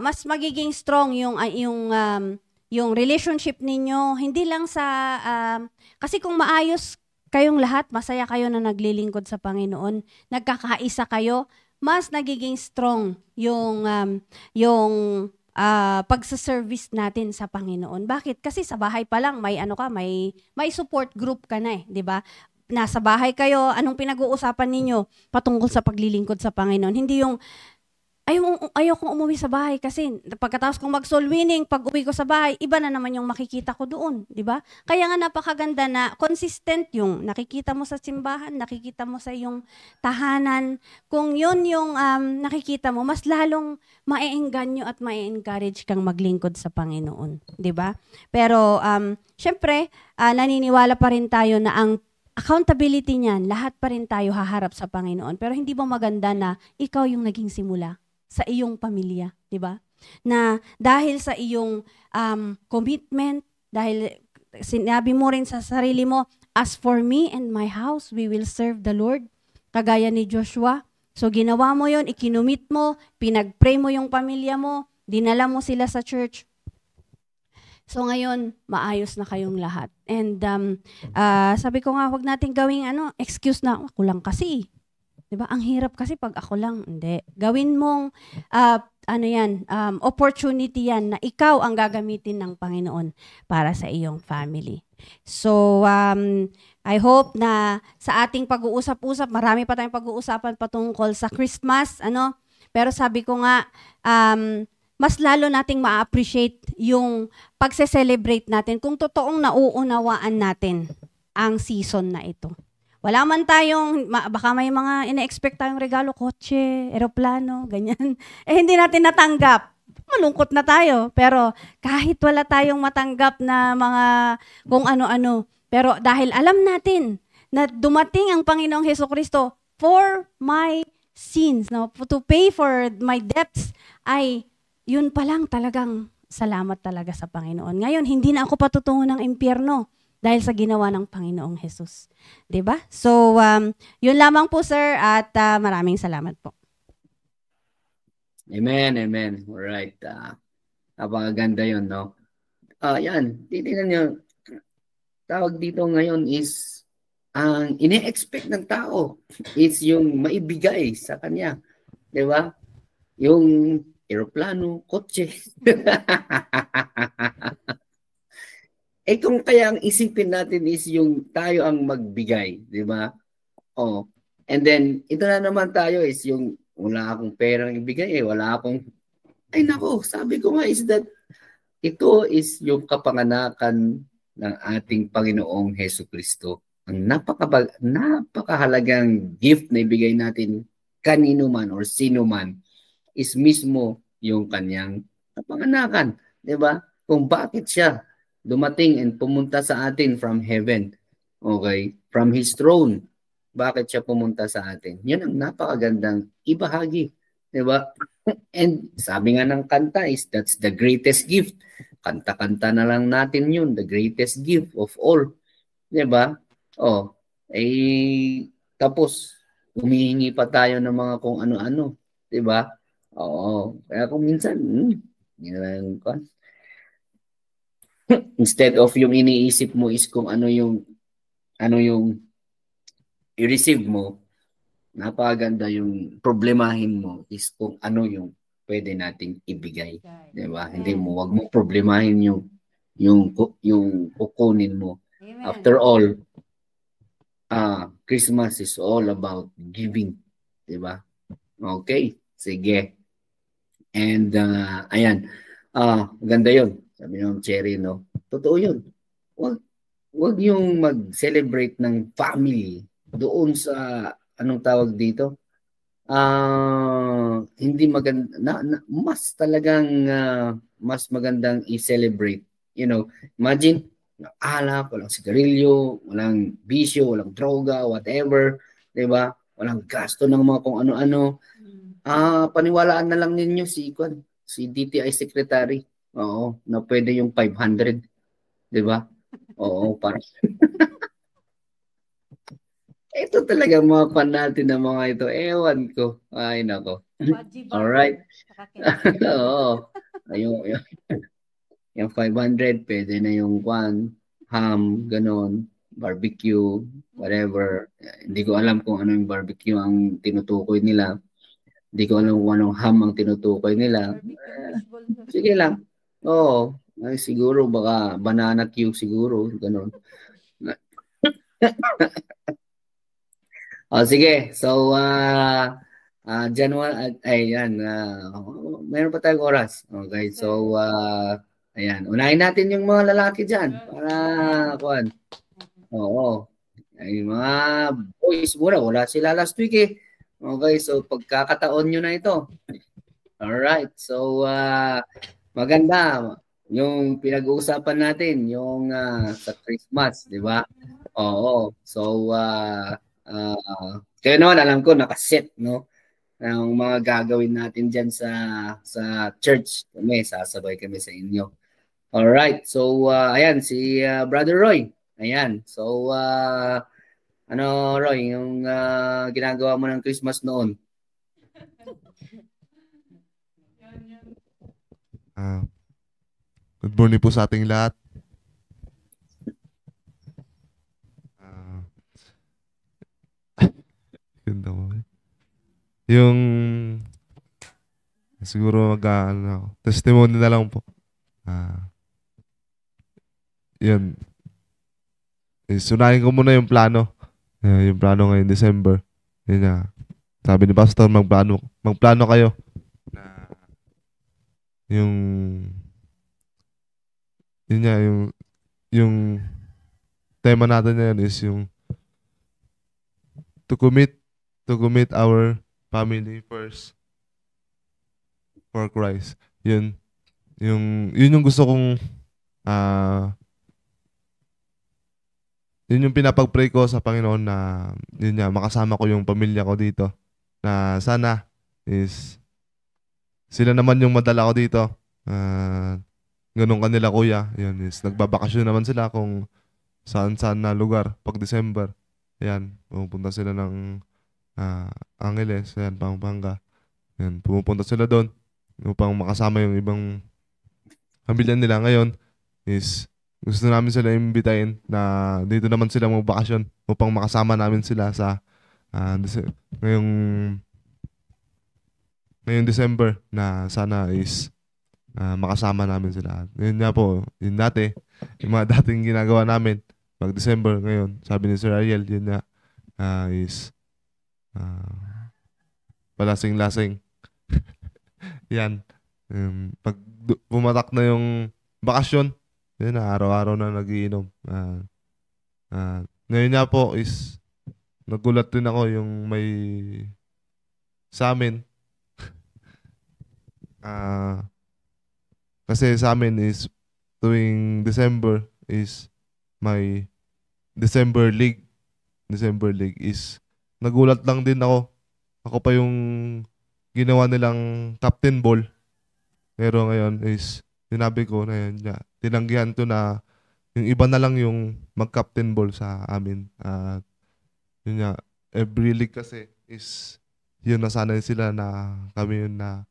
mas magiging strong yung relationship ninyo, hindi lang sa kasi kung maayos kayong lahat, masaya kayo na naglilingkod sa Panginoon, nagkakaisa kayo, mas nagiging strong yung pagsa-service natin sa Panginoon. Bakit? Kasi sa bahay pa lang may support group ka na 'di ba? Nasa bahay kayo, anong pinag-uusapan ninyo patungkol sa paglilingkod sa Panginoon? Hindi yung ayaw kong umuwi sa bahay kasi pagkatapos kong mag-soul winning, pag uwi ko sa bahay, iba na naman yung makikita ko doon, di ba? Kaya nga napakaganda na consistent yung nakikita mo sa simbahan, nakikita mo sa iyong tahanan. Kung yun yung nakikita mo, mas lalong ma-engganyo at ma-encourage kang maglingkod sa Panginoon, di ba? Pero syempre, naniniwala pa rin tayo na ang accountability niyan, lahat pa rin tayo haharap sa Panginoon. Pero hindi ba maganda na ikaw yung naging simula sa iyong pamilya, di ba? Na dahil sa iyong commitment, dahil sinabi mo rin sa sarili mo, as for me and my house, we will serve the Lord. Kagaya ni Joshua. So ginawa mo yon, ikinumit mo, pinag-pray mo yung pamilya mo, dinala mo sila sa church. So ngayon, maayos na kayong lahat. And sabi ko nga, huwag natin gawing excuse na, ako lang kasi. Diba? Ang hirap kasi pag ako lang. Hindi. Gawin mong, opportunity yan na ikaw ang gagamitin ng Panginoon para sa iyong family. So, I hope na sa ating pag-uusap-usap, marami pa tayong pag-uusapan patungkol sa Christmas, Pero sabi ko nga, mas lalo nating ma-appreciate yung pagse-celebrate natin kung totoong nauunawaan natin ang season na ito. Wala man tayong, baka may mga ina-expect tayong regalo, kotse, eroplano, ganyan. Hindi natin natanggap. Malungkot na tayo. Pero kahit wala tayong matanggap na mga kung ano-ano, pero dahil alam natin na dumating ang Panginoong Hesukristo for my sins, to pay for my debts, ay yun pa lang talagang salamat talaga sa Panginoon. Ngayon, hindi na ako patutungo ng impyerno dahil sa ginawa ng Panginoong Jesus. 'Di ba? So, yun lamang po, sir, at maraming salamat po. Amen, amen. Alright. Napakaganda yun, no? Yan. Titingnan nyo, tawag dito ngayon is, ang ine-expect ng tao is yung maibigay sa kanya. 'Di ba? Yung eroplano, kotse. Eh kung kaya ang isipin natin is yung tayo ang magbigay, di ba? Oh. And then, ito na naman tayo is yung wala akong perang ibigay wala akong, ay nako, sabi ko nga is that ito is yung kapanganakan ng ating Panginoong Hesus Kristo. Ang napakahalagang gift na ibigay natin kanino man or sino man is mismo yung kanyang kapanganakan. Diba? Kung bakit siya dumating and pumunta sa atin from heaven. Okay? From His throne. Bakit siya pumunta sa atin? Yan ang napakagandang ibahagi. Diba? And sabi nga ng kanta is that's the greatest gift. Kanta-kanta na lang natin yun. The greatest gift of all. Diba? Oh, tapos humihingi pa tayo ng mga kung ano-ano. Diba? Oo. Kaya kung minsan, instead of yung iniisip mo is kung ano yung i-receive mo, napakaganda yung problemahin mo is kung ano yung pwede nating ibigay. Diba? Hindi mo, wag mo problemahin yung kukunin mo. Amen. After all, Christmas is all about giving. Diba? Okay, sige. And ayan, ganda yun. Sabi ng Cherry, no? Totoo yun. Wag yung mag-celebrate ng family doon sa, anong tawag dito? Hindi maganda, mas talagang, mas magandang i-celebrate. You know, imagine, alak, walang sigarilyo, walang bisyo, walang droga, whatever. Diba? Walang gasto ng mga kung ano-ano. Paniwalaan na lang ninyo si DTI Secretary. Oo, na pwede yung 500. Diba? Oo, para. Ito talaga mga fan natin ng mga ito. Ewan ko. Ay, nako. Alright. Oo. Yung 500, pwede na yung ham, ganon, barbecue, whatever. Hindi ko alam kung ano yung barbecue ang tinutukoy nila. Hindi ko alam kung anong ham ang tinutukoy nila. Sige lang. Oo. Ay, siguro baka banana cue siguro. Ganon. Sige. So, January, ayan. Meron pa tayong oras. Okay. So, ayan. Unahin natin yung mga lalaki dyan. Para, kuhan. Oo. Ay, mga boys muna. Wala sila last week eh. Okay. So, pagkakataon nyo na ito. Alright. So, maganda. Yung pinag-uusapan natin, yung sa Christmas, di ba? Oo. So, kaya naman alam ko nakaset, no? Ang mga gagawin natin diyan sa church. Sasabay kami sa inyo. All right. So ayan si Brother Roy. Ayan. So ano Roy, yung ginagawa mo ng Christmas noon? Good morning po sa ating lahat. Ganda mo. Yung siguro testimony na lang po. Yun. Sunahin ko muna yung plano. Yung plano ngayong December. Yun na. Sabi ni Pastor, magplano kayo. Na yung tema natin yan is yung to commit our family first for Christ. Yun yung gusto kong yun yung pinapag-pray ko sa Panginoon na yun nga, makasama ko yung pamilya ko dito. Na sana is sila naman yung madala ko dito. Ganun kanila kuya. Yun is nagbabakasyon naman sila kung saan-saan na lugar pag December. Ayan, pupunta sila ng Angeles, ayan, Pampanga. Ayan, pumupunta sila doon upang makasama yung ibang pamilya nila. Ngayon is gusto namin sila imbitahin na dito naman sila magbakasyon upang makasama namin sila sa ngayong December na sana is makasama namin sila. Yun nga po, yun dati. yung mga dating ginagawa namin pag December ngayon. Sabi ni Sir Ariel, yun nga, is palasing-lasing. Yan. Pag pumatak na yung bakasyon, yun na, araw-araw na nagiinom. Ngayon nga po is, nagulat din ako yung may sa amin. Kasi sa amin is tuwing December is may December League. December League is nagulat lang din ako. Ako pa yung ginawa nilang captain ball. Pero ngayon is sinabi ko na yun, tinanggihan to na yung iba na lang yung mag-captain ball sa amin. At yun nga, every league kasi is yun nasanay sila na kami yun na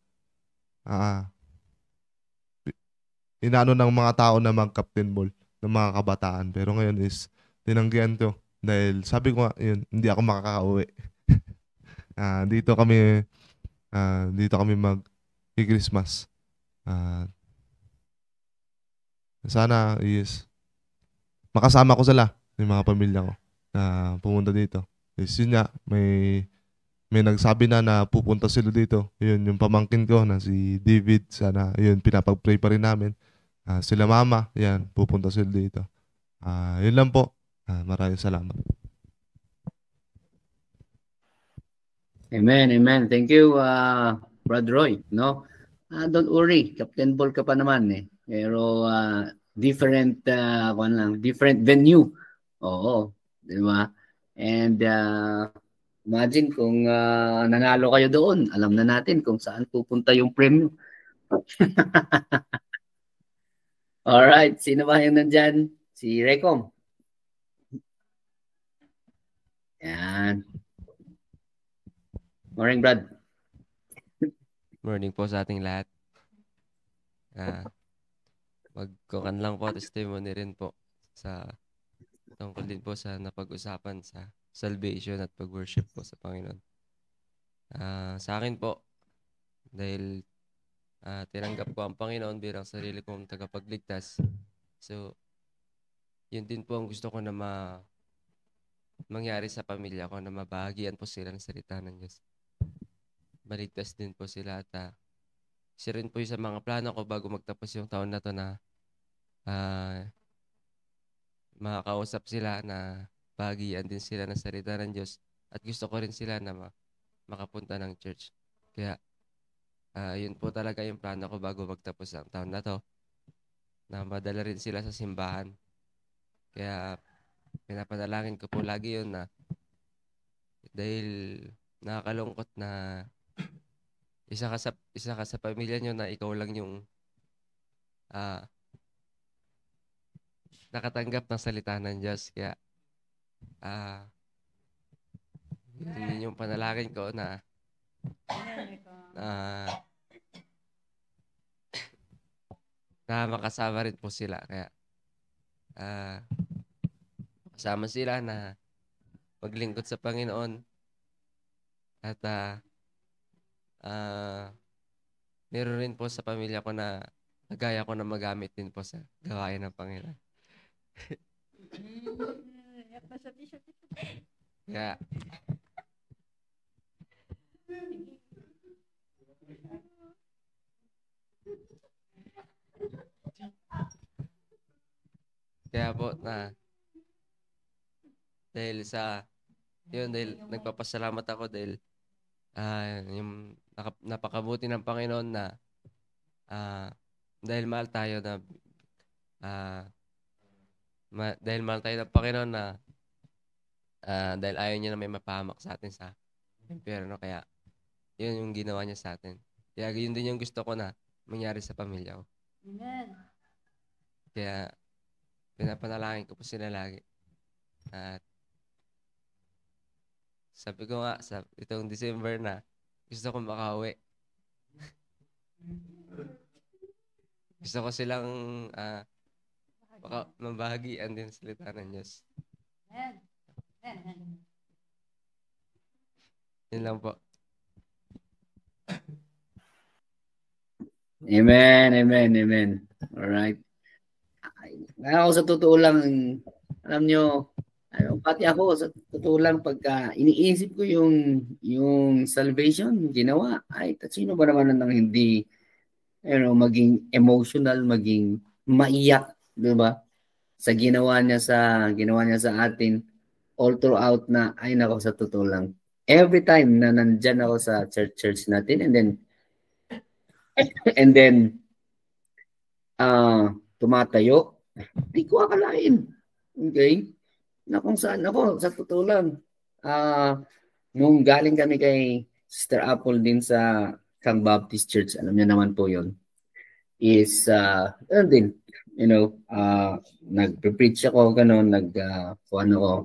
inaano ng mga tao na mag-captain ball ng mga kabataan. Pero ngayon is tinanggihan to dahil sabi ko nga, yun, hindi ako makakauwi. Dito kami mag-Christmas. Sana is makasama ko sila, yung mga pamilya ko na pumunta dito. Is yun nga, may nagsabi na pupunta sila dito. Yun, yung pamangkin ko na si David, sana yun, pinapag-pray pa rin namin. Sila mama, yan, pupunta sila dito. Yun lang po. Maraming salamat. Amen, amen. Thank you, Brad Roy. No? Don't worry, Captain Ball ka pa naman eh. Pero different different venue. Oo, di ba? And imagine kung nanalo kayo doon, alam na natin kung saan pupunta yung premyo. Alright, sino ba yung nandyan? Si Recom. Yan. Morning, Brad. Morning po sa ating lahat. Magkukan lang po, testimony rin po sa tungkol din po sa napag-usapan sa salvation at pag-worship po sa Panginoon. Sa akin po, dahil tinanggap ko ang Panginoon bilang sarili kong tagapagligtas. So, yun din po ang gusto ko na mangyari sa pamilya ko, na mabahagian po sila ng salita ng Diyos. Maligtas din po sila at isa rin po yung sa mga plano ko bago magtapos yung taon na to na makakausap sila, na bahagian din sila ng salita ng Diyos, at gusto ko rin sila na makapunta ng church. Kaya yun po talaga yung plano ko bago magtapos ang taon na to, na madala rin sila sa simbahan. Kaya pinapanalangin ko po lagi yun, na dahil nakakalungkot na isa ka sa pamilya nyo na ikaw lang yung nakatanggap ng salita ng Diyos. Kaya yun yung panalangin ko na makasama rin po sila. Kaya kasama sila na maglingkod sa Panginoon. At meron rin po sa pamilya ko na nagaya ko na magamit din po sa gawain ng Panginoon. Yeah. Kaya po dahil nagpapasalamat ako dahil yung napakabuti ng Panginoon na dahil mahal tayo dahil mahal tayo ng Panginoon na dahil ayaw niya na may mapahamak sa atin sa impyerno. Kaya yun yung ginawa niya sa atin. Kaya yun din yung gusto ko na mangyari sa pamilya ko. Amen. Kaya pinapanalangin ko po sila lagi. At sabi ko nga sa itong December na gusto ko makauwi. Gusto ko silang mabahagian din sa salita ng Diyos. Amen. Yun lang po. Amen, amen, amen. Alright. Ako sa totoo lang, alam nyo, pati ako sa totoo lang pagka iniisip ko yung salvation ginawa, ay sino ba naman nang hindi maging emotional, maging maiyak, 'di ba? Sa ginawa niya sa atin all throughout na ay nako sa totoo lang. Every time na nandyan ako sa church natin and then tumatayo, di ko akalain. Okay? Na kung saan ako, sa totoo lang, nung galing kami kay Sister Apple din sa Kang Baptist Church, alam niya naman po yon is, ano din, nag-preach ako, gano'n, ano ko.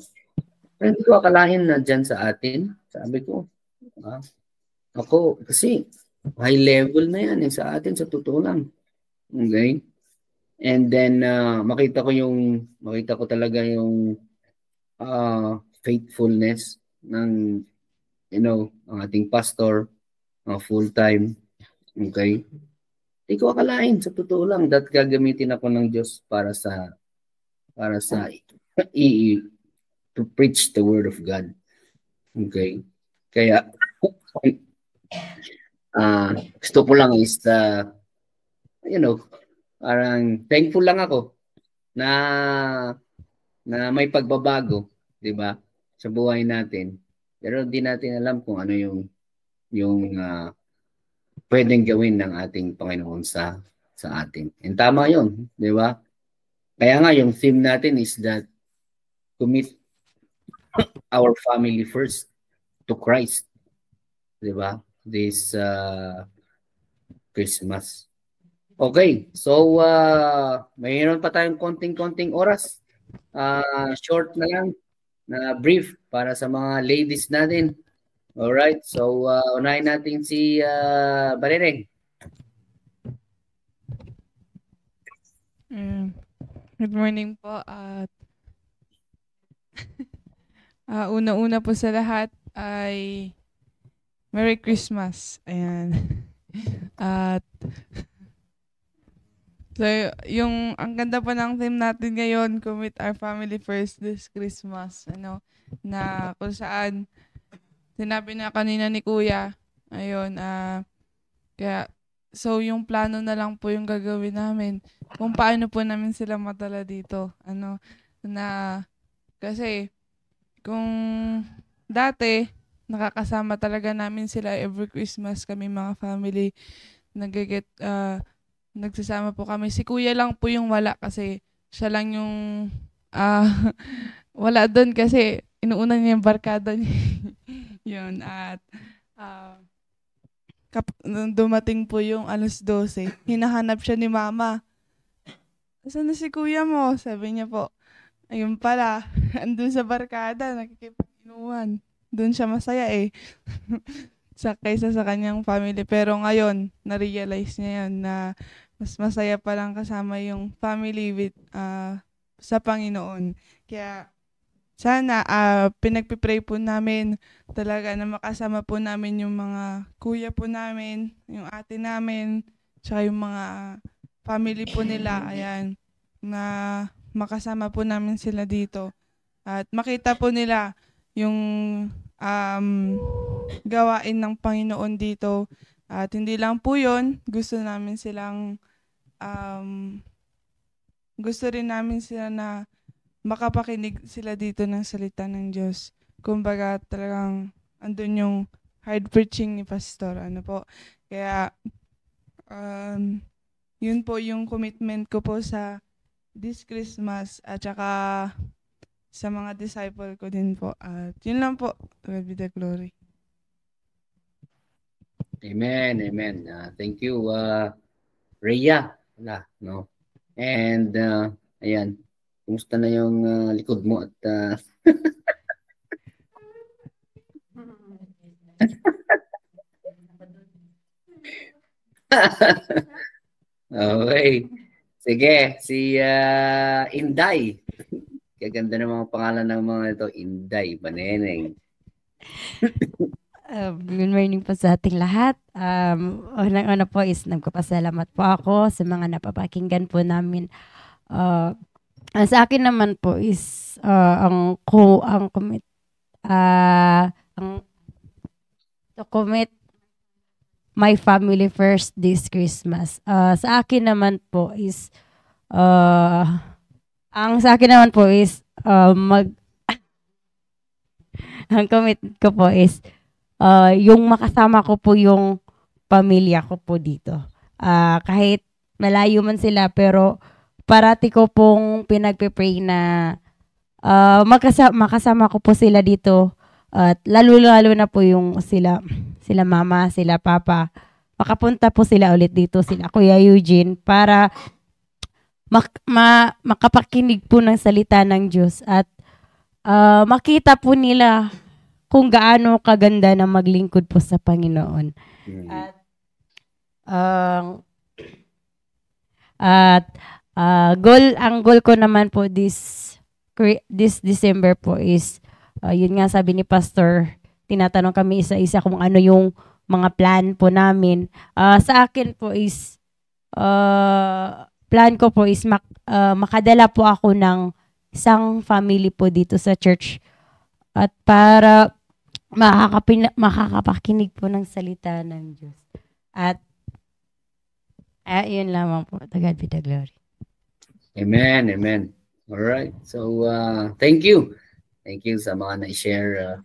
Pero hindi ko akalain na dyan sa atin. Sabi ko, ako, kasi high level na yan sa atin, sa totoo lang. Okay? And then, makita ko talaga yung faithfulness ng ang ating pastor full-time. Okay? Hindi ko akalain sa totoo lang that gagamitin ako ng Diyos para sa to preach the word of God. Okay? Kaya gusto ko lang is parang thankful lang ako na may pagbabago, 'di ba? Sa buhay natin. Pero hindi natin alam kung ano yung pwedeng gawin ng ating Panginoon sa atin. And tama 'yon, 'di ba? Kaya nga yung theme natin is that commit our family first to Christ. 'Di ba? This Christmas. Okay, so mayroon pa tayong konting oras. Short na lang na brief para sa mga ladies natin. Alright, so unahin natin si Bareneng. Good morning po at una-una po sa lahat ay Merry Christmas. Ayan. At so, ang ganda po ng theme natin ngayon, commit our family first this Christmas, na kung saan sinabi na kanina ni Kuya, ayun, kaya, so yung plano na lang po yung gagawin namin, kung paano po namin sila matala dito, kasi, kung dati, nakakasama talaga namin sila every Christmas, kami mga family, nagsasama po kami. Si Kuya lang po yung wala kasi siya lang yung wala doon kasi inuuna niya yung barkada niya. Yun. At dumating po yung 12:00, hinahanap siya ni Mama. Saan na si Kuya mo? Sabi niya po. Ayun pala, andun sa barkada, nakikipinuan. Doon siya masaya kaysa sa kanyang family. Pero ngayon, na-realize niya yun na mas masaya palang kasama yung family with sa Panginoon. Kaya sana pinagpipray po namin talaga na makasama po namin yung mga kuya po namin, yung ate namin, tsaka yung mga family po nila, ayan, na makasama po namin sila dito. At makita po nila yung gawain ng Panginoon dito. At hindi lang po yun, gusto namin silang, gusto rin namin sila na makapakinig sila dito ng salita ng Diyos. Kumbaga talagang andun yung hard preaching ni Pastor. Kaya, yun po yung commitment ko po sa this Christmas at saka sa mga disciple ko din po. At yun lang po. To God be the glory. Amen, amen. Thank you, Rhea. No? And, ayan. Kumusta na yung likod mo at okay. Sige, si Inday. Kaganda ng mga pangalan ng mga ito. Inday, Baneneng. Good morning po sa ating lahat. Unang-una po is nagpapasalamat po ako sa mga napapakinggan po namin Uh, sa akin naman po is ang commit ang to commit my family first this Christmas. Sa akin naman po is ang sa akin naman po is ang commit ko po is yung makasama ko po yung pamilya ko po dito. Kahit malayo man sila, pero parati ko pong pinagpe-pray na makasama ko po sila dito. At lalo-lalo na po yung sila mama, sila papa. Makapunta po sila ulit dito, sila Kuya Eugene, para makapakinig po ng salita ng Diyos at makita po nila kung gaano kaganda na maglingkod po sa Panginoon. At ang goal ko naman po this December po is yun nga sabi ni Pastor, tinatanong kami isa-isa kung ano yung mga plan po namin. Sa akin po is plan ko po is makadala po ako ng isang family po dito sa church at para makakapakinig po ng salita ng Diyos. At yun lamang po. To God be the glory. Amen, amen. All right. So, thank you. Thank you sa mga na-share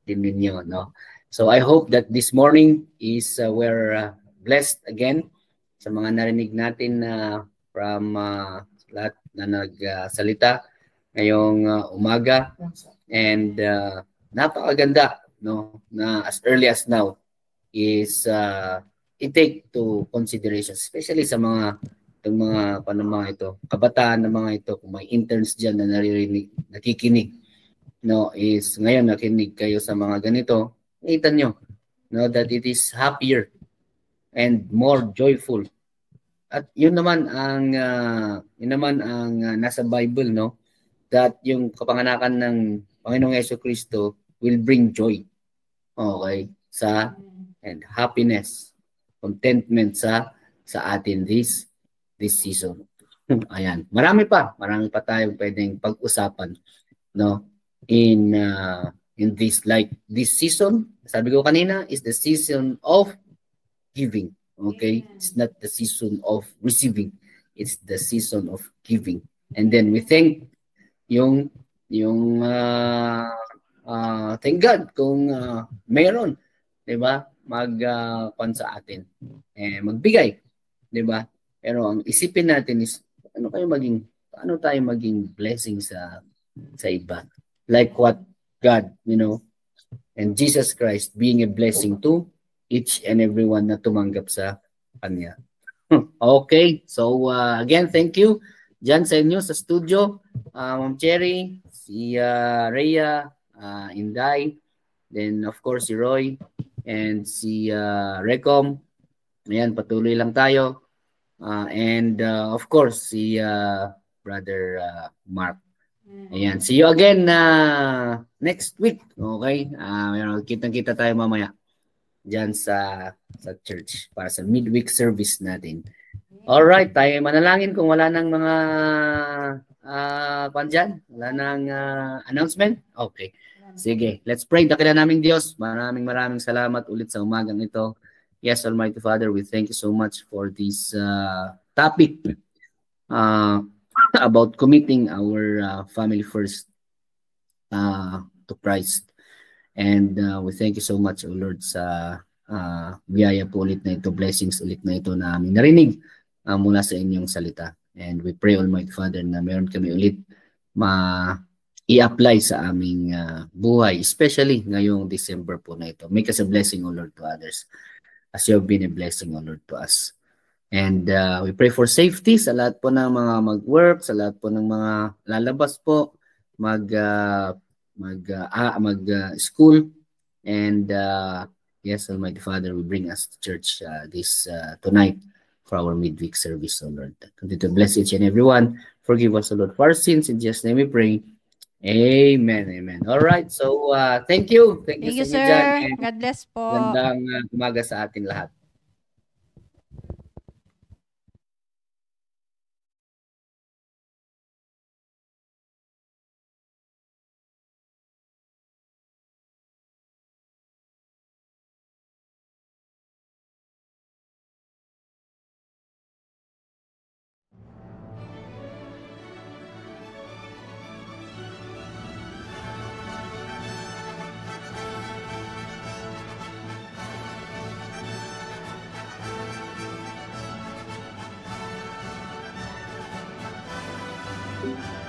din ninyo, no? So, I hope that this morning is we're blessed again sa mga narinig natin from lahat na nagsalita ngayong umaga. And napakaganda, no, na as early as now is i-take to consideration, especially sa mga itong mga ito, kabataan na mga ito, kung may interns dyan na nakikinig, no, is ngayon nakinig kayo sa mga ganito, nakita nyo, no, that it is happier and more joyful. At yun naman ang nasa Bible, no, that yung kapanganakan ng Panginoong Jesucristo will bring joy. Okay, and happiness, contentment sa atin this season. Ayan, marami pa tayong pwedeng pag-usapan, no, in this season. Sabi ko kanina, is the season of giving. Okay, it's not the season of receiving, it's the season of giving. And then we thank yung thank God kung meron, 'di ba, sa atin, magbigay, 'di ba? Pero ang isipin natin is paano tayo maging blessing sa iba, like what God, and Jesus Christ being a blessing to each and everyone na tumanggap sa kanya. Okay, so again, thank you dyan sa inyo sa studio, Ma'am Cherry, si Rhea, Inday, then of course si Roy, and si Recom. Ayan, patuloy lang tayo. And of course si Brother Mark. Ayan, see you again next week. Okay, kitang-kita tayo mamaya dyan sa church para sa midweek service natin. All right, tayo manalangin kung wala nang mga wala nang announcement. Okay, sige, let's pray. Dakila naming Diyos, maraming salamat ulit sa umagang ito. Yes, Almighty Father, we thank you so much for this topic about committing our family first to Christ. And we thank you so much, O Lord, sa biyaya po ulit na ito, blessings ulit na ito na aming narinig mula sa inyong salita. And we pray, Almighty Father, na meron kami ulit i-apply sa aming buhay, especially ngayong December po na ito. Make us a blessing, O Lord, to others, as you have been a blessing, O Lord, to us. And we pray for safety sa lahat po ng mga mag-work, sa lahat po ng mga lalabas po, school. And yes, Almighty Father, we bring us to church this tonight for our midweek service, O Lord. Continue to bless each and everyone. Forgive us, O Lord, for our sins. In Jesus' name we pray. Amen, amen. All right, so thank you. Thank you, Sir. Dyan, God bless po. gandang umaga sa atin lahat. pam.